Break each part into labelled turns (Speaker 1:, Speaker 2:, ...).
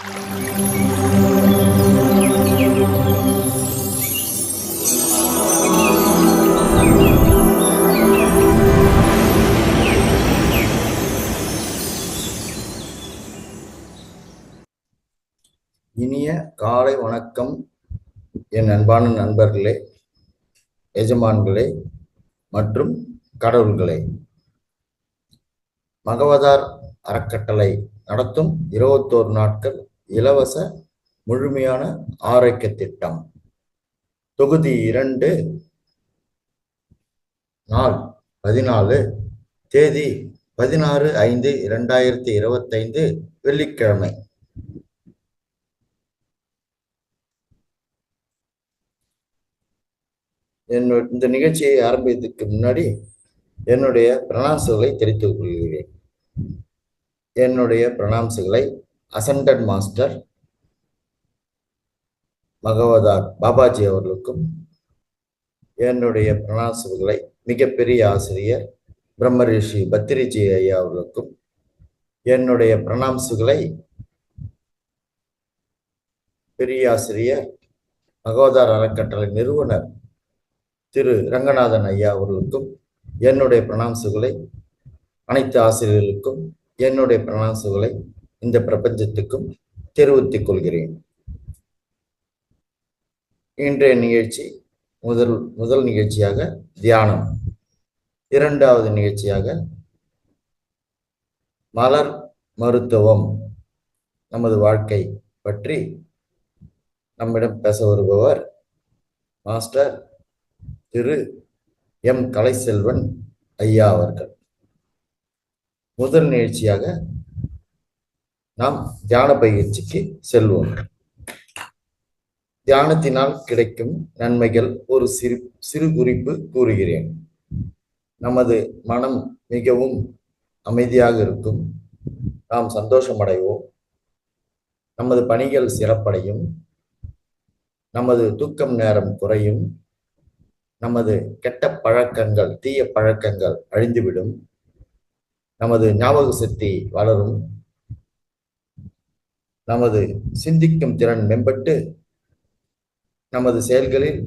Speaker 1: இனிய காலை வணக்கம் என் அன்பான நண்பர்களே, எஜமான்களே மற்றும் கடவுள்களே. மகவதார் அறக்கட்டளை நடத்தும் 21 நாட்கள் இலவச முழுமையான ஆரோக்கிய திட்டம் தொகுதி 2, நாள் 14, தேதி 16/5/2025 வெள்ளிக்கிழமை. இந்த நிகழ்ச்சியை ஆரம்பித்ததுக்கு முன்னாடி என்னுடைய பிரணாம்சுகளை தெரிவித்துக் கொள்கிறேன். என்னுடைய பிரணாம்சுகளை அசண்டட் மாஸ்டர் மகவதார் பாபாஜி அவர்களுக்கும், என்னுடைய பிரணாம்சுகளை மிகப்பெரிய ஆசிரியர் பிரம்மரிஷி பத்திரிஜி ஐயா அவர்களுக்கும், என்னுடைய பிரணாம்சுகளை பெரிய ஆசிரியர் மகவதார் அறக்கட்டளை நிறுவனர் திரு ரங்கநாதன் ஐயா அவர்களுக்கும், என்னுடைய பிரணாம்சுகளை அனைத்து ஆசிரியர்களுக்கும், என்னுடைய பிரணாம்சுகளை இந்த பிரபஞ்சத்துக்கும் தெரிவித்துக் கொள்கிறேன். இன்றைய நிகழ்ச்சி முதல் நிகழ்ச்சியாக தியானம், இரண்டாவது நிகழ்ச்சியாக மலர் மருத்துவம், நமது வாழ்க்கை பற்றி நம்மிடம் பேச வருபவர் மாஸ்டர் திரு எம் கலைச்செல்வன் ஐயா அவர்கள். முதல் நிகழ்ச்சியாக நாம் தியான பயிற்சிக்கு செல்வோம். தியானத்தினால் கிடைக்கும் நன்மைகள் ஒரு சிறு குறிப்பு கூறுகிறேன். நமது மனம் மிகவும் அமைதியாக இருக்கும், நாம் சந்தோஷமடைவோம், நமது பணிகள் சிறப்படையும், நமது தூக்கம் நேரம் குறையும், நமது கெட்ட பழக்கங்கள் தீய பழக்கங்கள் அழிந்துவிடும், நமது ஞாபக சக்தி வளரும், நமது சிந்திக்கும் திறன் மேம்பட்டு நமது செயல்களில்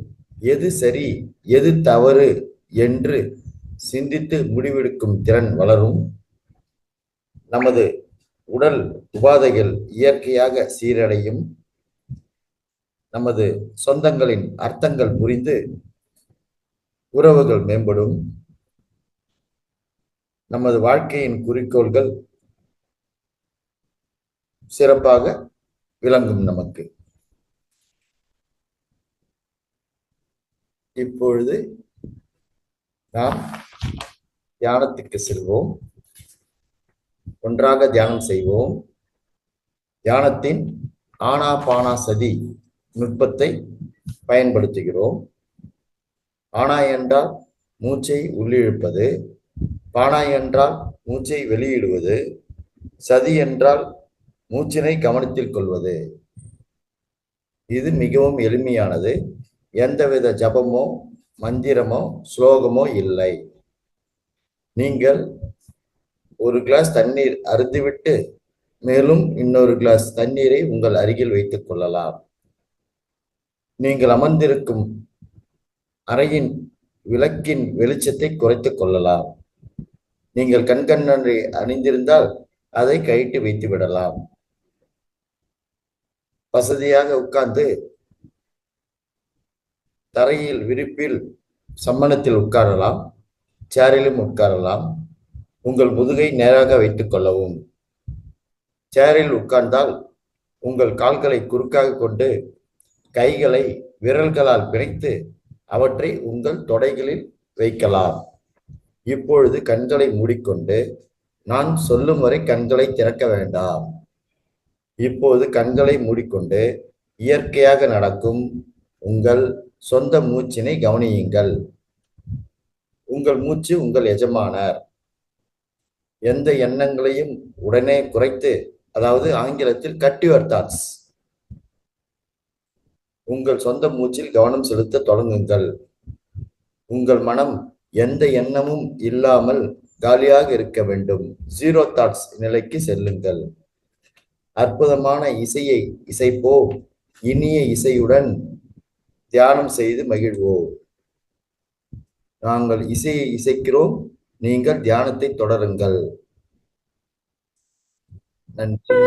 Speaker 1: எது சரி எது தவறு என்று சிந்தித்து முடிவெடுக்கும் திறன் வளரும், நமது உடல் உபாதைகள் இயற்கையாக சீரடையும், நமது சொந்தங்களின் அர்த்தங்கள் புரிந்து உறவுகள் மேம்படும், நமது வாழ்க்கையின் குறிக்கோள்கள் சிறப்பாக விளங்கும் நமக்கு. இப்பொழுது நாம் தியானத்துக்கு செல்வோம். ஒன்றாக தியானம் செய்வோம். தியானத்தின் ஆனாபானசதி நுட்பத்தை பயன்படுத்துகிறோம். ஆனா என்றால் மூச்சை உள்ளிழுப்பது, பானா என்றால் மூச்சை வெளியிடுவது, சதி என்றால் மூச்சினை கவனத்தில் கொள்வது. இது மிகவும் எளிமையானது. எந்தவித ஜபமோ மந்திரமோ ஸ்லோகமோ இல்லை. நீங்கள் ஒரு கிளாஸ் தண்ணீர் அருந்திவிட்டு மேலும் இன்னொரு கிளாஸ் தண்ணீரை உங்கள் அருகில் வைத்துக் கொள்ளலாம். நீங்கள் அமர்ந்திருக்கும் அறையின் விளக்கின் வெளிச்சத்தை குறைத்துக் கொள்ளலாம். நீங்கள் கண்கண்ணை அணிந்திருந்தால் அதை கழட்டி வைத்து விடலாம். வசதியாக உட்கார்ந்து தரையில் விரிப்பில் சம்மணத்தில் உட்காரலாம், சேரிலும் உட்காரலாம். உங்கள் முதுகை நேராக வைத்துக் கொள்ளவும். சேரில் உட்கார்ந்தால் உங்கள் கால்களை குறுக்காக கொண்டு கைகளை விரல்களால் பிணைத்து அவற்றை உங்கள் தொடைகளில் வைக்கலாம். இப்பொழுது கண்களை மூடிக்கொண்டு நான் சொல்லும் வரை கண்களை திறக்க வேண்டாம். இப்போது கண்களை மூடிக்கொண்டு இயற்கையாக நடக்கும் உங்கள் சொந்த மூச்சினை கவனியுங்கள். உங்கள் மூச்சு உங்கள் எஜமானர். எந்த எண்ணங்களையும் உடனே குறைத்து, அதாவது ஆங்கிலத்தில் கட் யுவர் தாட்ஸ், உங்கள் சொந்த மூச்சில் கவனம் செலுத்த தொடங்குங்கள். உங்கள் மனம் எந்த எண்ணமும் இல்லாமல் காலியாக இருக்க வேண்டும். 0 தாட்ஸ் நிலைக்கு செல்லுங்கள். அற்புதமான இசையை இசைப்போம். இனிய இசையுடன் தியானம் செய்து மகிழ்வோம். நாங்கள் இசையை இசைக்கிறோம், நீங்கள் தியானத்தை தொடருங்கள். நன்றி.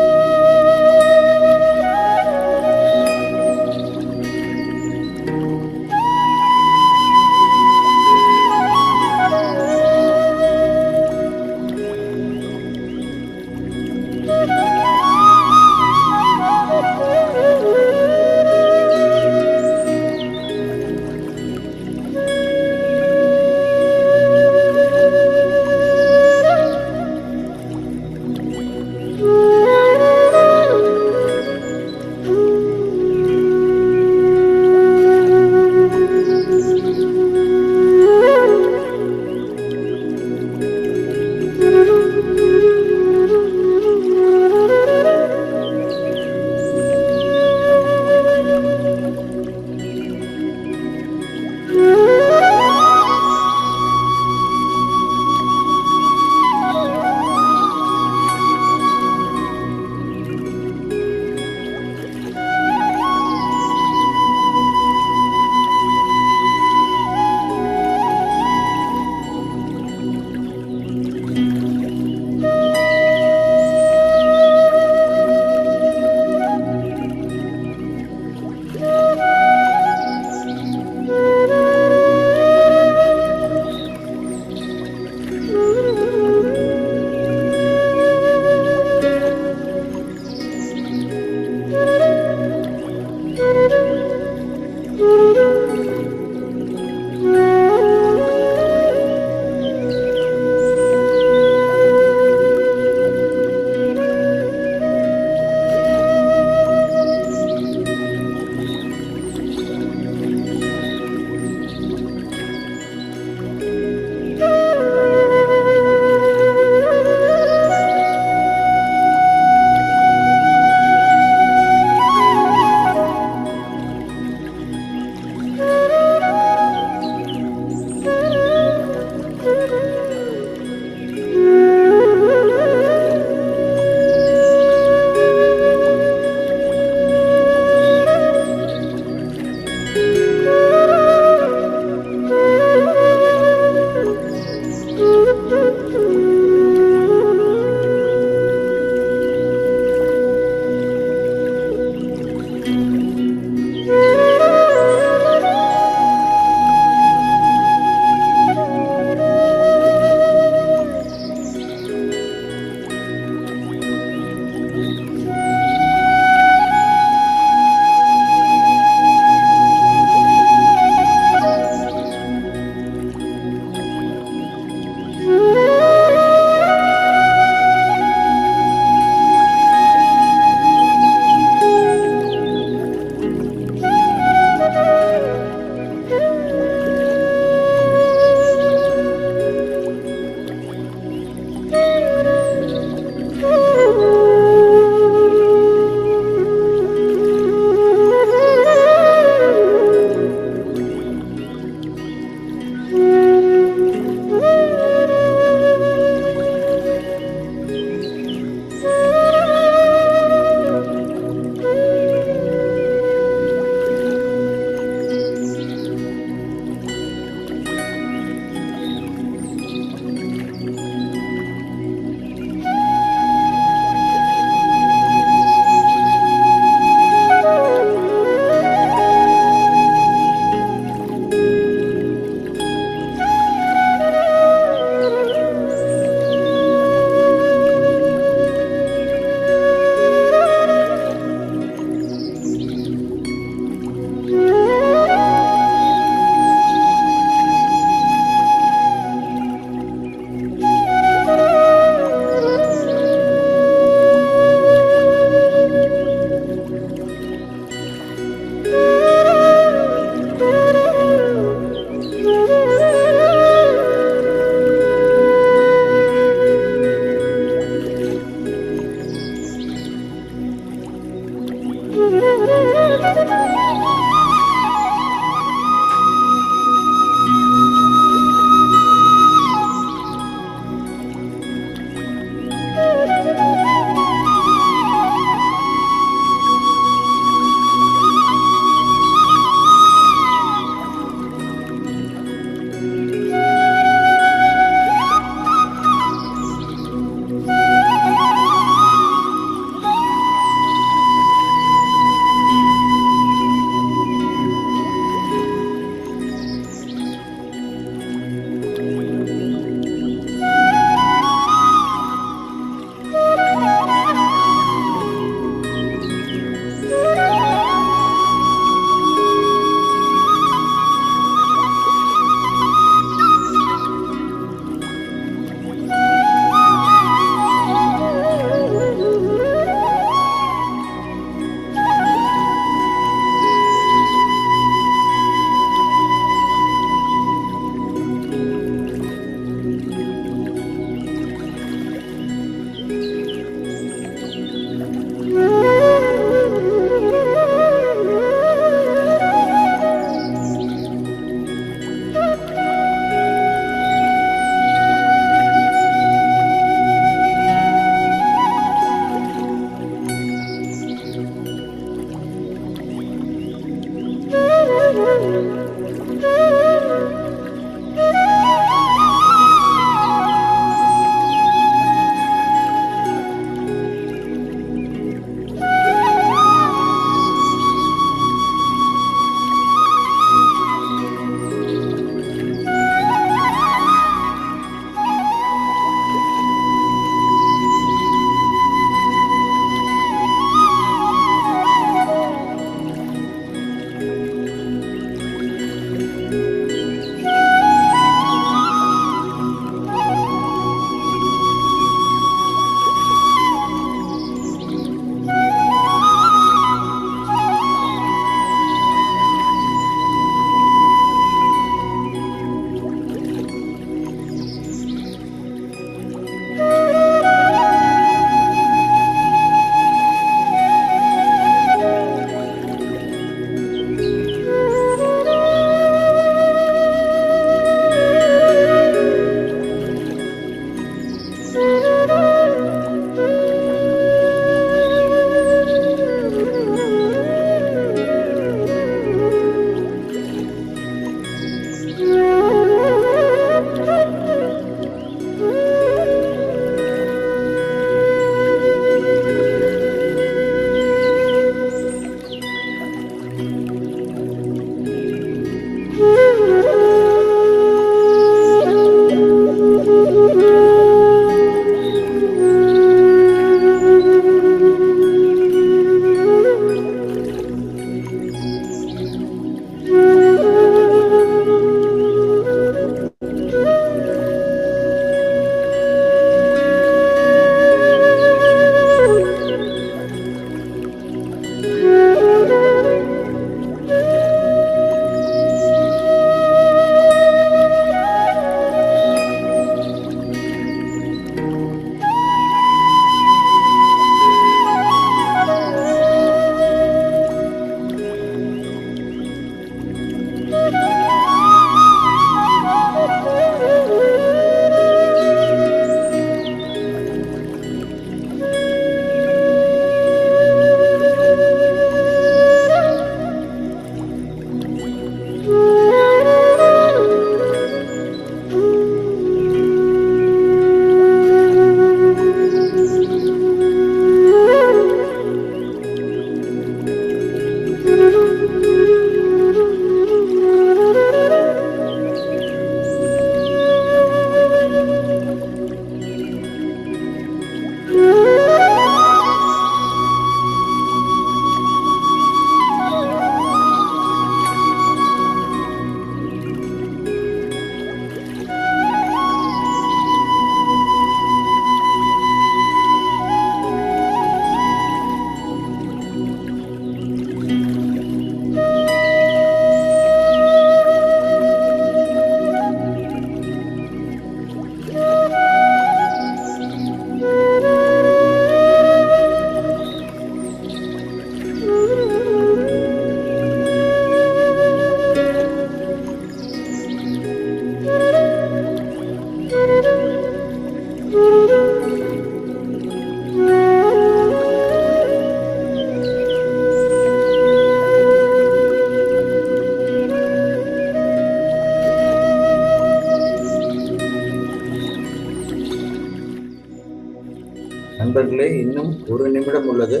Speaker 1: இன்னும் ஒரு நிமிடம் உள்ளது.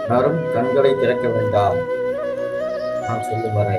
Speaker 1: யாரும் கண்களை திறக்க வேண்டாம். நான் சொல்லும் வரை.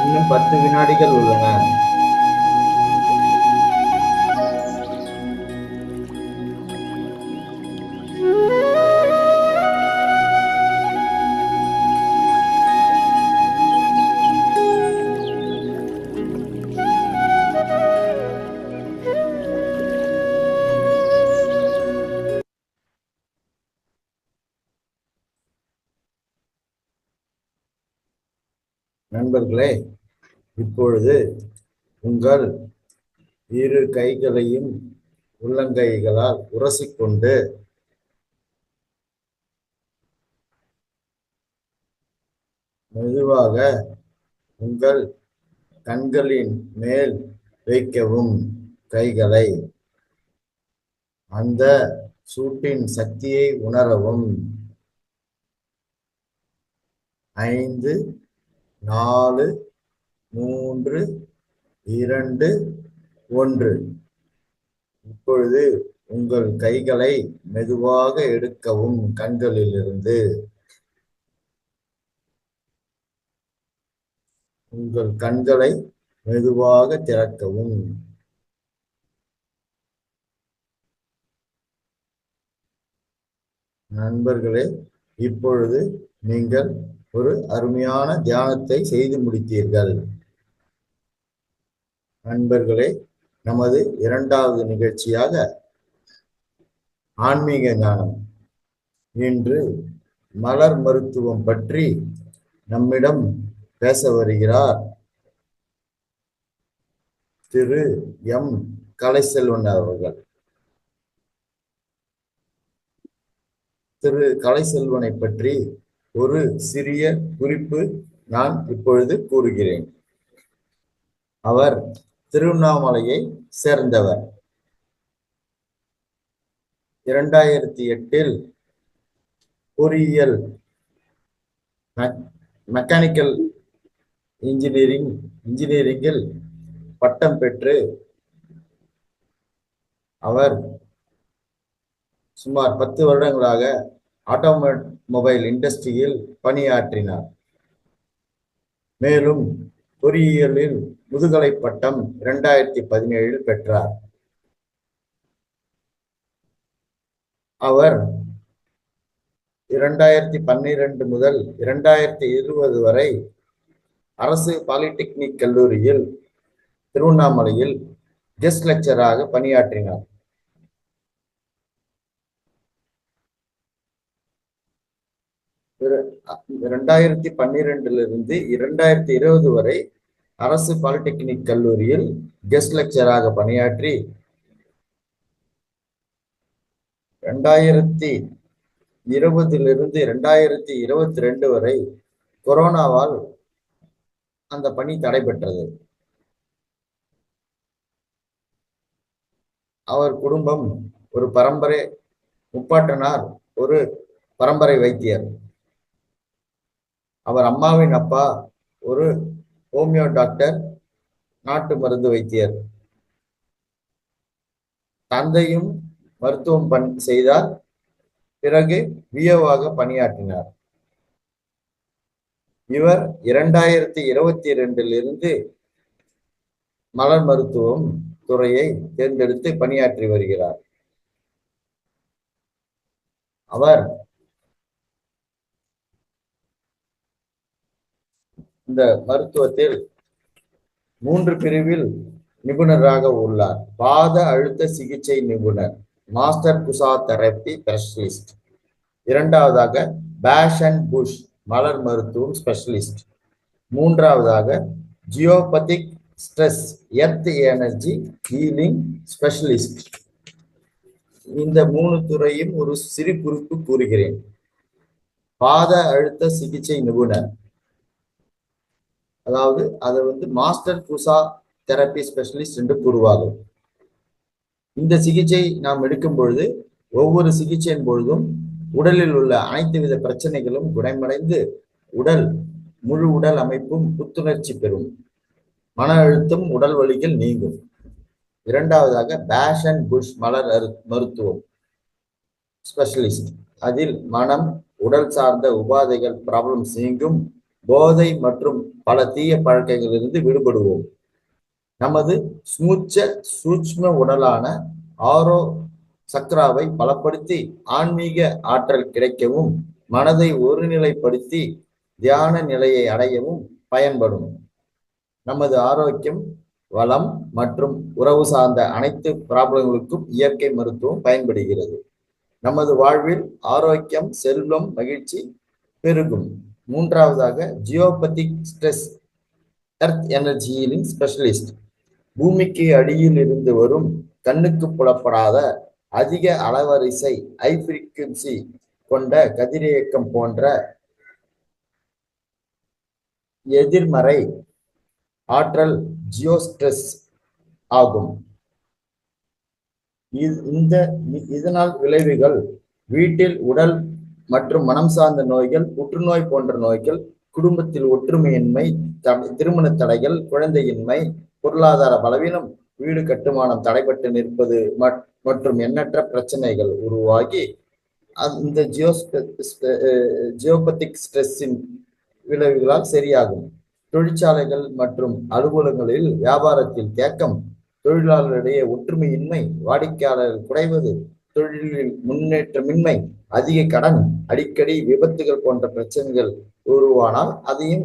Speaker 1: இன்னும் 10 வினாடிகள் உள்ளன. நண்பர்களே, இப்பொழுது உங்கள் இரு கைகளையும் உள்ளங்கைகளால் உரசிக்கொண்டு மெதுவாக உங்கள் கண்களின் மேல் வைக்கவும். கைகளை அந்த சூட்டின் சக்தியை உணரவும். 5, 4, 3, 2, 1. இப்பொழுது உங்கள் கைகளை மெதுவாக எடுக்கவும். கண்களிலிருந்து உங்கள் கண்களை மெதுவாக திறக்கவும். நண்பர்களே, இப்பொழுது நீங்கள் ஒரு அருமையான தியானத்தை செய்து முடித்தீர்கள். நண்பர்களே, நமது 2வது நிகழ்ச்சியாக ஆன்மீக ஞானம். இன்று மலர் மருத்துவம் பற்றி நம்மிடம் பேச வருகிறார் திரு எம். கலைச்செல்வன் அவர்கள். திரு கலைச்செல்வனை பற்றி ஒரு சிறிய குறிப்பு நான் இப்பொழுது கூறுகிறேன். அவர் திருவண்ணாமலையை சேர்ந்தவர். 2008 பொறியியல் மெக்கானிக்கல் இன்ஜினியரிங்கில் பட்டம் பெற்று அவர் சுமார் 10 வருடங்களாக ஆட்டோமொபைல் இண்டஸ்ட்ரியில் பணியாற்றினார். மேலும் பொறியியலில் முதுகலை பட்டம் 2017 பெற்றார். அவர் 2012 முதல் 2020 வரை அரசு பாலிடெக்னிக் கல்லூரியில் திருவண்ணாமலையில் கெஸ்ட் லெக்சராக பணியாற்றினார். 2012 2020 வரை அரசு பாலிடெக்னிக் கல்லூரியில் கெஸ்ட் லெக்சராக பணியாற்றி 2020 2022 வரை கொரோனாவால் அந்த பணி தடைபெற்றது. அவர் குடும்பம் ஒரு பரம்பரை முப்பாட்டனார், ஒரு பரம்பரை வைத்தியர். அவர் அம்மாவின் அப்பா ஒரு ஹோமியோ டாக்டர், நாட்டு மருந்து வைத்தியர். தந்தையும் மருத்துவம் செய்தார். பிறகு விஓவாக பணியாற்றினார். இவர் 2022 மலர் மருத்துவம் துறையை தேர்ந்தெடுத்து பணியாற்றி வருகிறார். அவர் இந்த மருத்துவத்தில் 3 பிரிவில் நிபுணராக உள்ளார். பாத அழுத்த சிகிச்சை நிபுணர், மாஸ்டர் குசா தெரப்பி ஸ்பெஷலிஸ்ட். இரண்டாவதாக பேஷ் அண்ட் புஷ் மலர் மருத்துவம் ஸ்பெஷலிஸ்ட். மூன்றாவதாக geopathic stress earth energy healing specialist. இந்த 3 துறையும் ஒரு சிறு குறிப்பு கூறுகிறேன். பாத அழுத்த சிகிச்சை நிபுணர், அதாவது அதை மாஸ்டர் குசா தெரப்பி ஸ்பெஷலிஸ்ட் என்று கூறுவார்கள். இந்த சிகிச்சை நாம் எடுக்கும் பொழுது ஒவ்வொரு சிகிச்சையின் பொழுதும் உடலில் உள்ள அனைத்து வித பிரச்சனைகளும் குணமடைந்து முழு உடல் அமைப்பும் புத்துணர்ச்சி பெறும். மன அழுத்தம், உடல் வலிகள் நீங்கும். இரண்டாவதாக பேஷ் அண்ட் புஷ் மலர் மருத்துவம் ஸ்பெஷலிஸ்ட். அதில் மனம், உடல் சார்ந்த உபாதைகள் ப்ராப்ளம்ஸ் நீங்கும். போதை மற்றும் பல தீய பழக்கங்களிலிருந்து விடுபடுவோம். நமது சூட்ச்ம உடலான ஆரோ சக்ராவை பலப்படுத்தி ஆன்மீக ஆற்றல் கிடைக்கவும், மனதை ஒருநிலைப்படுத்தி தியான நிலையை அடையவும் பயன்படும். நமது ஆரோக்கியம், வளம் மற்றும் உறவு சார்ந்த அனைத்து ப்ராப்ளங்களுக்கும் இயற்கை மருத்துவம் பயன்படுகிறது. நமது வாழ்வில் ஆரோக்கியம், செல்வம், மகிழ்ச்சி பெருகும். மூன்றாவதாக geopathic stress earth energy healing specialist. பூமிக்கு அடியில் இருந்து வரும் கண்ணுக்கு புலப்படாத அதிக அலைவரிசை ஹை ஃப்ரீக்வன்சி கொண்ட கதிரியக்கம் போன்ற எதிர்மறை ஆற்றல் ஜியோஸ்ட்ரெஸ் ஆகும். இதனால் விளைவுகள் வீட்டில் உடல் மற்றும் மனம் சார்ந்த நோய்கள், புற்றுநோய் போன்ற நோய்கள், குடும்பத்தில் ஒற்றுமையின்மை, திருமண தடைகள், குழந்தையின்மை, பொருளாதார பலவீனம், வீடு கட்டுமானம் தடைபட்டு நிற்பது மற்றும் எண்ணற்ற பிரச்சனைகள் உருவாகி இந்த ஜியோபதிக் ஸ்ட்ரெஸ்ஸின் விளைவுகளால் சரியாகும். தொழிற்சாலைகள் மற்றும் அலுவலகங்களில் வியாபாரத்தில் தேக்கம், தொழிலாளர்களிடையே ஒற்றுமையின்மை, வாடிக்கையாளர்கள் குறைவது, தொழிலில் முன்னேற்றமின்மை, அதிக கடன், அடிக்கடி விபத்துகள் போன்ற பிரச்சனைகள் உருவானால் அதையும்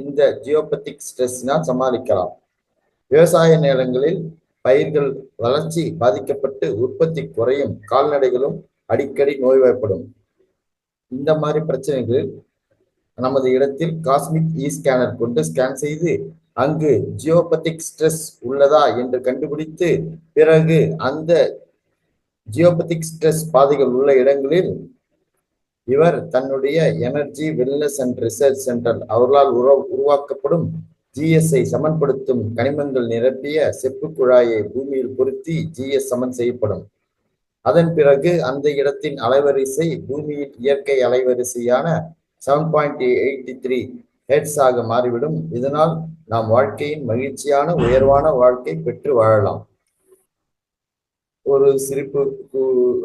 Speaker 1: இந்த ஜியோபதிக் ஸ்ட்ரெஸ்ஸினால் சமாளிக்கலாம். விவசாய நிலங்களில் பயிர்கள் வளர்ச்சி பாதிக்கப்பட்டு உற்பத்தி குறையும், கால்நடைகளும் அடிக்கடி நோய்வாய்ப்படும். இந்த மாதிரி பிரச்சனைகளில் நமது இடத்தில் காஸ்மிக் இ ஸ்கேனர் கொண்டு ஸ்கேன் செய்து அங்கு ஜியோபதிக் ஸ்ட்ரெஸ் உள்ளதா என்று கண்டுபிடித்து, பிறகு அந்த ஜியோபதிக் ஸ்ட்ரெஸ் பாதைகள் உள்ள இடங்களில் இவர் தன்னுடைய energy wellness and research centre அவர்களால் உருவாக்கப்படும் ஜிஎஸ்ஐ சமன்படுத்தும் கனிமங்கள் நிரப்பிய செப்பு குழாயை பூமியில் பொருத்தி ஜிஎஸ் சமன் செய்யப்படும். அதன் பிறகு அந்த இடத்தின் அலைவரிசை பூமியின் இயற்கை அலைவரிசையான 7.83 ஹெர்ட்ஸ் ஆக மாறிவிடும். இதனால் நாம் வாழ்க்கையின் மகிழ்ச்சியான உயர்வான வாழ்க்கை பெற்று வாழலாம். ஒரு சிரிப்பு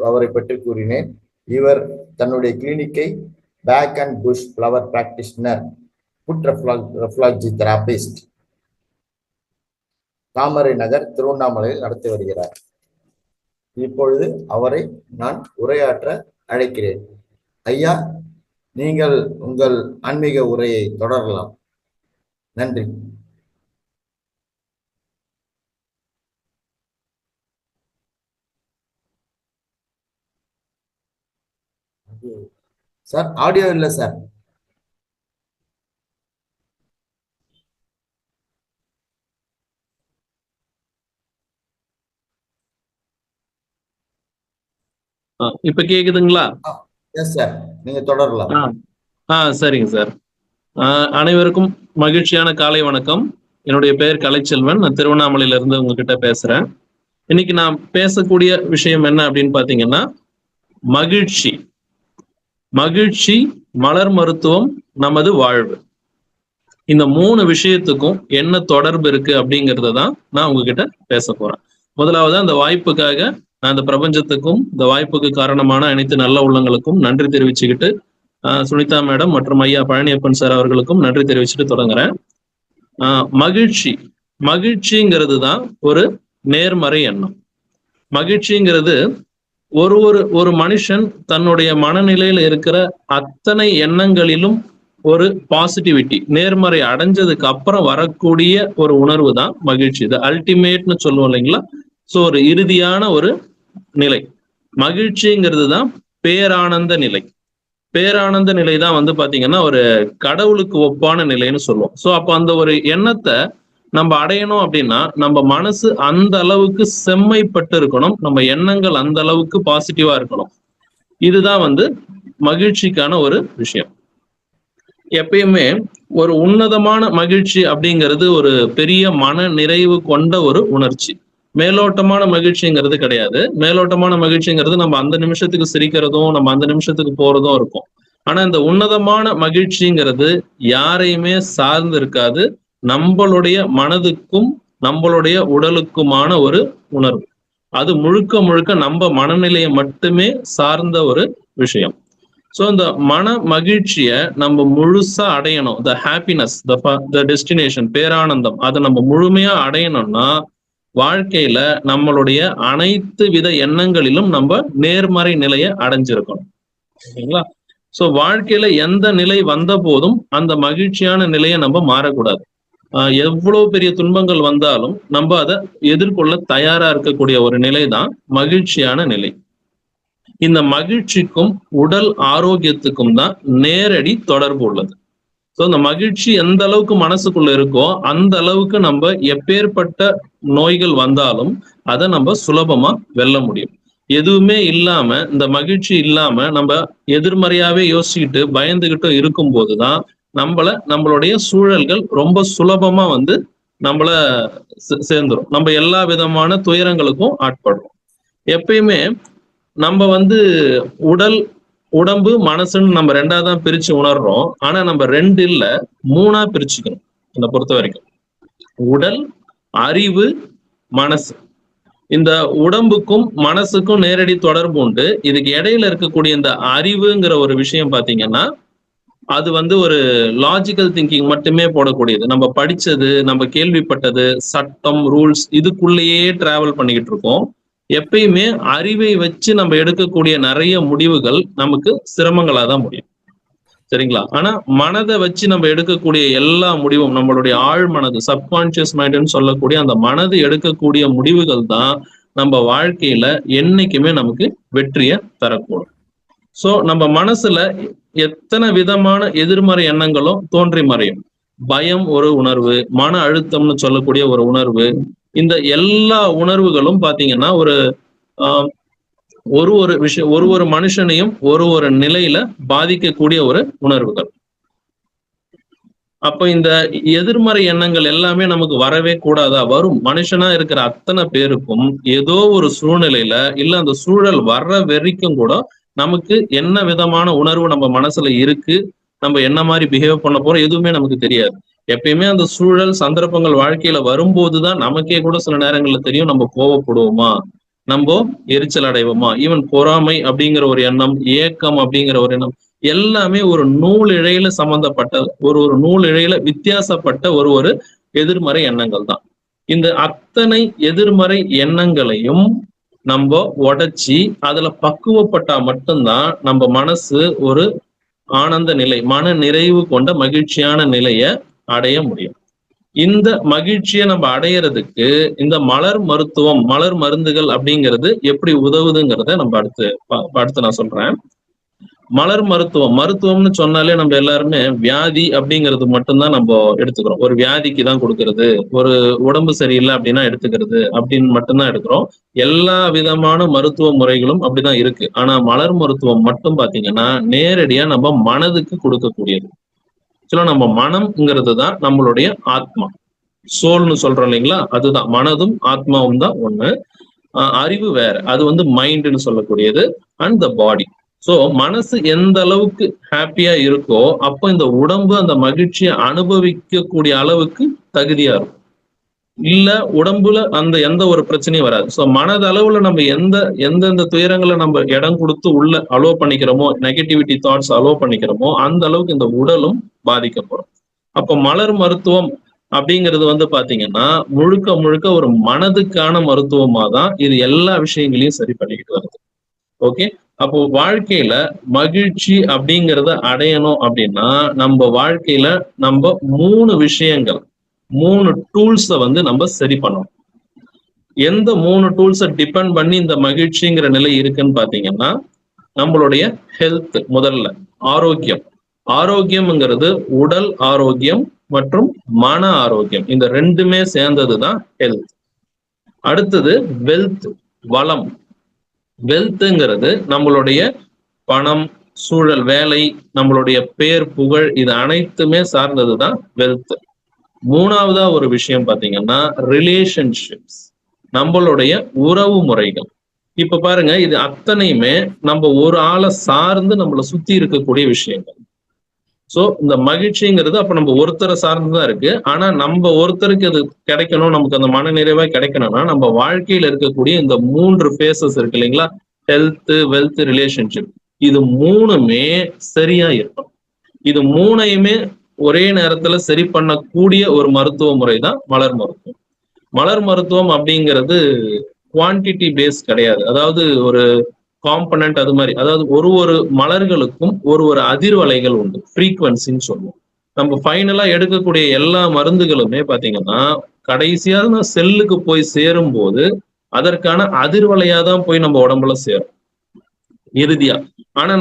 Speaker 1: அவரை பற்றி கூறினேன். இவர் தன்னுடைய கிளினிக்கை Bach and bush flower practitioner, foot reflexology therapist, Thamarai Nagar, திருவண்ணாமலையில் நடத்தி வருகிறார். இப்பொழுது அவரை நான் உரையாற்ற அழைக்கிறேன். ஐயா, நீங்கள் உங்கள் ஆன்மீக உரையை தொடரலாம். நன்றி. சார், ஆடியோ இல்லை சார்.
Speaker 2: இப்ப கேக்குதுங்களா?
Speaker 1: எஸ் சார், நீங்க தொடரலாம்.
Speaker 2: சரிங்க சார். அனைவருக்கும் மகிழ்ச்சியான காலை வணக்கம். என்னுடைய பெயர் கலைச்செல்வன். நான் திருவண்ணாமலையில இருந்து உங்ககிட்ட பேசுறேன். இன்னைக்கு நான் பேசக்கூடிய விஷயம் என்ன அப்படின்னு பாத்தீங்கன்னா, மகிழ்ச்சி, மலர் மருத்துவம், நமது வாழ்வு. இந்த 3 விஷயத்துக்கும் என்ன தொடர்பு இருக்கு அப்படிங்கறத தான் நான் உங்ககிட்ட பேச போறேன். முதலாவது, அந்த வாய்ப்புக்காக நான் இந்த பிரபஞ்சத்துக்கும் இந்த வாய்ப்புக்கு காரணமான அனைத்து நல்ல உள்ளங்களுக்கும் நன்றி தெரிவிச்சுக்கிட்டு, சுனிதா மேடம் மற்றும் ஐயா பழனியப்பன் சார் அவர்களுக்கும் நன்றி தெரிவிச்சுட்டு தொடங்குறேன். மகிழ்ச்சிங்கிறது தான் ஒரு நேர்மறை எண்ணம். மகிழ்ச்சிங்கிறது ஒரு மனுஷன் தன்னுடைய மனநிலையில இருக்கிற அத்தனை எண்ணங்களிலும் ஒரு பாசிட்டிவிட்டி, நேர்மறை அடைஞ்சதுக்கு அப்புறம் வரக்கூடிய ஒரு உணர்வு தான் மகிழ்ச்சி. இது அல்டிமேட்னு சொல்லுவோம் இல்லைங்களா? சோ ஒரு இறுதியான ஒரு நிலை. மகிழ்ச்சிங்கிறது தான் பேரானந்த நிலை. பேரானந்த நிலை தான் வந்து பாத்தீங்கன்னா ஒரு கடவுளுக்கு ஒப்பான நிலைன்னு சொல்லுவோம். சோ அப்ப அந்த ஒரு எண்ணத்தை நம்ம அடையணும் அப்படின்னா நம்ம மனசு அந்த அளவுக்கு செம்மைப்பட்டு இருக்கணும், நம்ம எண்ணங்கள் அந்த அளவுக்கு பாசிட்டிவா இருக்கணும். இதுதான் வந்து மகிழ்ச்சிக்கான ஒரு விஷயம். எப்பயுமே ஒரு உன்னதமான மகிழ்ச்சி அப்படிங்கிறது ஒரு பெரிய மன நிறைவு கொண்ட ஒரு உணர்ச்சி. மேலோட்டமான மகிழ்ச்சிங்கிறது கிடையாது. மேலோட்டமான மகிழ்ச்சிங்கிறது நம்ம அந்த நிமிஷத்துக்கு சிரிக்கிறதும் நம்ம அந்த நிமிஷத்துக்கு போறதும் இருக்கும். ஆனா இந்த உன்னதமான மகிழ்ச்சிங்கிறது யாரையுமே சார்ந்து இருக்காது. நம்மளுடைய மனதுக்கும் நம்மளுடைய உடலுக்குமான ஒரு உணர்வு. அது முழுக்க முழுக்க நம்ம மனநிலையை மட்டுமே சார்ந்த ஒரு விஷயம். ஸோ இந்த மன மகிழ்ச்சிய நம்ம முழுசா அடையணும். த ஹாப்பினஸ், த டெஸ்டினேஷன், பேரானந்தம், அதை நம்ம முழுமையா அடையணும்னா வாழ்க்கையில நம்மளுடைய அனைத்து வித எண்ணங்களிலும் நம்ம நேர்மறை நிலையை அடைஞ்சிருக்கணும். சரிங்களா? சோ வாழ்க்கையில எந்த நிலை வந்த போதும் அந்த மகிழ்ச்சியான நிலையை நம்ம மாறக்கூடாது. எவ்வளவு பெரிய துன்பங்கள் வந்தாலும் நம்ம அதை எதிர்கொள்ள தயாரா இருக்கக்கூடிய ஒரு நிலை தான் மகிழ்ச்சியான நிலை. இந்த மகிழ்ச்சிக்கும் உடல் ஆரோக்கியத்துக்கும் தான் நேரடி தொடர்பு உள்ளது. ஸோ இந்த மகிழ்ச்சி எந்த அளவுக்கு மனசுக்குள்ள இருக்கோ அந்த அளவுக்கு நம்ம எப்பேற்பட்ட நோய்கள் வந்தாலும் அதை நம்ம சுலபமா வெல்ல முடியும். எதுவுமே இல்லாம, இந்த மகிழ்ச்சி இல்லாம நம்ம எதிர்மறையாவே யோசிச்சுக்கிட்டு பயந்துகிட்டும் இருக்கும் போதுதான் நம்மளுடைய சூழல்கள் ரொம்ப சுலபமா வந்து நம்மள சேர்ந்துரும். நம்ம எல்லா விதமான துயரங்களுக்கும் ஆட்படுறோம். எப்பயுமே நம்ம வந்து உடம்பு மனசுன்னு நம்ம ரெண்டா தான் பிரிச்சு உணர்றோம். ஆனா நம்ம ரெண்டு இல்ல, மூணா பிரிச்சுக்கணும். என்னை பொறுத்த வரைக்கும் உடல், அறிவு, மனசு. இந்த உடம்புக்கும் மனசுக்கும் நேரடி தொடர்பு உண்டு. இதுக்கு இடையில இருக்கக்கூடிய இந்த அறிவுங்கிற ஒரு விஷயம் பாத்தீங்கன்னா அது வந்து ஒரு லாஜிக்கல் திங்கிங் மட்டுமே போடக்கூடியது. நம்ம படிச்சது, நம்ம கேள்விப்பட்டது, சட்டம், ரூல்ஸ், இதுக்குள்ளேயே டிராவல் பண்ணிக்கிட்டு இருக்கோம். எப்பயுமே அறிவை வச்சு நம்ம எடுக்கக்கூடிய நிறைய முடிவுகள் நமக்கு சிரமங்களா தான் முடியும். சரிங்களா? ஆனா மனதை வச்சு நம்ம எடுக்கக்கூடிய எல்லா முடிவும், நம்மளுடைய ஆழ் மனது, சப்கான்சியஸ் மைண்ட்னு சொல்லக்கூடிய அந்த மனது எடுக்கக்கூடிய முடிவுகள் தான் நம்ம வாழ்க்கையில என்னைக்குமே நமக்கு வெற்றியை தரக்கூடும். சோ நம்ம மனசுல எத்தனை விதமான எதிர்மறை எண்ணங்களும் தோன்றி மறையும். பயம் ஒரு உணர்வு, மன அழுத்தம்னு சொல்லக்கூடிய ஒரு உணர்வு, இந்த எல்லா உணர்வுகளும் பாத்தீங்கன்னா ஒரு விஷயம், ஒரு மனுஷனையும் ஒரு நிலையில பாதிக்கக்கூடிய ஒரு உணர்வுகள். அப்ப இந்த எதிர்மறை எண்ணங்கள் எல்லாமே நமக்கு வரவே கூடாதா? வரும். மனுஷனா இருக்கிற அத்தனை பேருக்கும் ஏதோ ஒரு சூழ்நிலையில இல்ல அந்த சூழல் வர்ற வரைக்கும் கூட நமக்கு என்ன விதமான உணர்வு நம்ம மனசுல இருக்கு, நம்ம என்ன மாதிரி பிஹேவ் பண்ண போறோம் எதுவுமே நமக்கு தெரியாது. எப்பயுமே அந்த சூழல் சந்தர்ப்பங்கள் வாழ்க்கையில வரும்போதுதான் நமக்கே கூட சில நேரங்கள்ல தெரியும் நம்ம கோவப்படுவோமா, நம்ம எரிச்சல் அடைவோமா, ஈவன் பொறாமை அப்படிங்கிற ஒரு எண்ணம், ஏக்கம் அப்படிங்கிற ஒரு எண்ணம், எல்லாமே ஒரு நூல் இழையில சம்பந்தப்பட்ட ஒரு நூல் இழையில வித்தியாசப்பட்ட ஒரு எதிர்மறை எண்ணங்கள் தான். இந்த அத்தனை எதிர்மறை எண்ணங்களையும் நம்ம உடைச்சி அதுல பக்குவப்பட்டா மட்டும்தான் நம்ம மனசு ஒரு ஆனந்த நிலை, மன நிறைவு கொண்ட மகிழ்ச்சியான நிலைய அடைய முடியும். இந்த மகிழ்ச்சியை நம்ம அடையிறதுக்கு இந்த மலர் மருத்துவம், மலர் மருந்துகள் அப்படிங்கிறது எப்படி உதவுதுங்கிறத நம்ம அடுத்து நான் சொல்றேன். மலர் மருத்துவம்னு சொன்னாலே நம்ம எல்லாருமே வியாதி அப்படிங்கிறது மட்டும்தான் நம்ம எடுத்துக்கிறோம். ஒரு வியாதிக்கு தான் கொடுக்கறது, ஒரு உடம்பு சரியில்லை அப்படின்னா எடுத்துக்கிறது அப்படின்னு மட்டும்தான் எடுக்கிறோம். எல்லா விதமான மருத்துவ முறைகளும் அப்படிதான் இருக்கு. ஆனா மலர் மருத்துவம் மட்டும் பாத்தீங்கன்னா நேரடியா நம்ம மனதுக்கு கொடுக்கக்கூடியது. ஆக்சுவலா நம்ம மனம்ங்கிறது தான் நம்மளுடைய ஆத்மா, சோல்னு சொல்றோம் இல்லைங்களா? அதுதான். மனதும் ஆத்மாவும் தான் ஒண்ணு. அறிவு வேற, அது வந்து மைண்ட்னு சொல்லக்கூடியது, அண்ட் த பாடி. சோ மனசு எந்த அளவுக்கு ஹாப்பியா இருக்கோ அப்போ இந்த உடம்பு அந்த மகிழ்ச்சியை அனுபவிக்கக்கூடிய அளவுக்கு தகுதியா இருக்கும். இல்ல உடம்புல அந்த எந்த ஒரு பிரச்சனையும் வராது. சோ மனதளவுல நம்ம எந்தெந்த துயரங்களை நம்ம இடம் கொடுத்து உள்ள அலோ பண்ணிக்கிறோமோ, நெகட்டிவிட்டி தாட்ஸ் அலோ பண்ணிக்கிறோமோ அந்த அளவுக்கு இந்த உடலும் பாதிக்கப்படும். அப்போ மலர் மருத்துவம் அப்படிங்கிறது வந்து பாத்தீங்கன்னா முழுக்க முழுக்க ஒரு மனதுக்கான மருத்துவமா தான் இது எல்லா விஷயங்களையும் சரி பண்ணிக்கிட்டு வருது. ஓகே, அப்போ வாழ்க்கையில மகிழ்ச்சி அப்படிங்கறத அடையணும் அப்படின்னா நம்ம வாழ்க்கையில நம்ம 3 விஷயங்கள் 3 டூல்ஸை வந்து நம்ம சரி பண்ணணும். எந்த 3 டூல்ஸை டிபெண்ட் பண்ணி இந்த மகிழ்ச்சிங்கிற நிலை இருக்குன்னு பாத்தீங்கன்னா, நம்மளுடைய ஹெல்த் முதல்ல, ஆரோக்கியம். ஆரோக்கியம்ங்கிறது உடல் ஆரோக்கியம் மற்றும் மன ஆரோக்கியம், இந்த ரெண்டுமே சேர்ந்ததுதான் ஹெல்த். அடுத்தது வெல்த், வளம். வெல்த்ங்கிறது நம்மளுடைய பணம், சூழல், வேலை, நம்மளுடைய பேர், புகழ், இது அனைத்துமே சார்ந்ததுதான் வெல்த். மூணாவதா ஒரு விஷயம் பாத்தீங்கன்னா ரிலேஷன்ஷிப்ஸ், நம்மளுடைய உறவு முறைகள். இப்ப பாருங்க, இது அத்தனையுமே நம்ம ஒரு ஆளை சார்ந்து நம்மளை சுத்தி இருக்கக்கூடிய விஷயங்கள். சோ இந்த மகிழ்ச்சிங்கிறது அப்ப நம்ம ஒருத்தரை சார்ந்துதான் இருக்கு. ஆனா நம்ம ஒருத்தருக்கு அது கிடைக்கணும், நமக்கு அந்த மன நிறைவா கிடைக்கணும்னா நம்ம வாழ்க்கையில இருக்கக்கூடிய இந்த 3 ஃபேசஸ் இருக்கு இல்லைங்களா, ஹெல்த், வெல்த், ரிலேஷன்ஷிப், இது 3மே சரியா இருக்கும். இது 3ஐயுமே ஒரே நேரத்துல சரி பண்ணக்கூடிய ஒரு மருத்துவ முறை தான் மலர் மருத்துவம். மலர் மருத்துவம் அப்படிங்கிறது குவான்டிட்டி பேஸ் கிடையாது. அதாவது ஒரு காம்பனன்ட் அது மாதிரி, அதாவது ஒரு மலர்களுக்கும் ஒரு அதிர்வலைகள் உண்டு, ஃப்ரீக்வன்சின்னு சொல்லுவோம். நம்ம ஃபைனலா எடுக்கக்கூடிய எல்லா மருந்துகளுமே பாத்தீங்கன்னா கடைசியா செல்லுக்கு போய் சேரும் போது அதற்கான அதிர்வலையா தான் போய் நம்ம உடம்புல சேரும் இறுதியா. ஆனா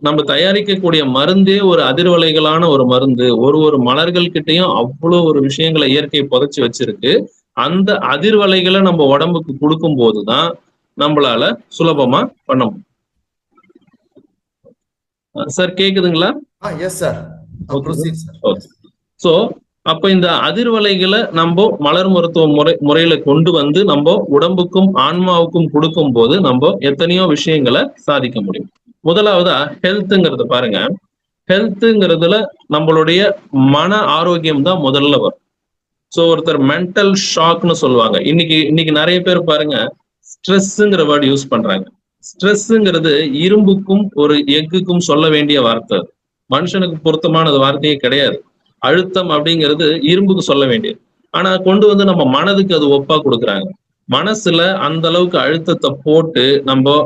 Speaker 2: நம்ம தயாரிக்கக்கூடிய மருந்தே ஒரு அதிர்வலைகளான ஒரு மருந்து. ஒரு மலர்கள் கிட்டையும் அவ்வளவு ஒரு விஷயங்களை இயற்கை புதைச்சு வச்சிருக்கு. அந்த அதிர்வலைகளை நம்ம உடம்புக்கு கொடுக்கும் போதுதான் நம்மளால சுலபமா பண்ண முடியும். சார் கேக்குதுங்களா?
Speaker 1: Yes sir.
Speaker 2: சோ அப்ப இந்த அதிர்வலைகளை நம்ம மலர் மருத்துவ முறையில கொண்டு வந்து நம்ம உடம்புக்கும் ஆன்மாவுக்கும் கொடுக்கும் போது நம்ம எத்தனையோ விஷயங்களை சாதிக்க முடியும். முதலாவதா ஹெல்த்ங்கிறத பாருங்க. ஹெல்த்ங்கிறதுல நம்மளுடைய மன ஆரோக்கியம் தான் முதல்ல வரும். சோ ஒருத்தர் மென்டல் ஷாக்னு சொல்லுவாங்க. இன்னைக்கு நிறைய பேர் பாருங்க ஸ்ட்ரெஸ்ங்கிற வேர்டு யூஸ் பண்றாங்க. ஸ்ட்ரெஸ்ங்கிறது இரும்புக்கும் ஒரு எக்குக்கும் சொல்ல வேண்டிய வார்த்தை. மனுஷனுக்கு பொருத்தமானது வார்த்தையே கிடையாது. அழுத்தம் அப்படிங்கிறது இரும்புக்கு சொல்ல வேண்டியது. ஆனா கொண்டு வந்து நம்ம மனதுக்கு அது ஒப்பா கொடுக்குறாங்க. மனசுல அந்த அளவுக்கு அழுத்தத்தை போட்டு நம்ம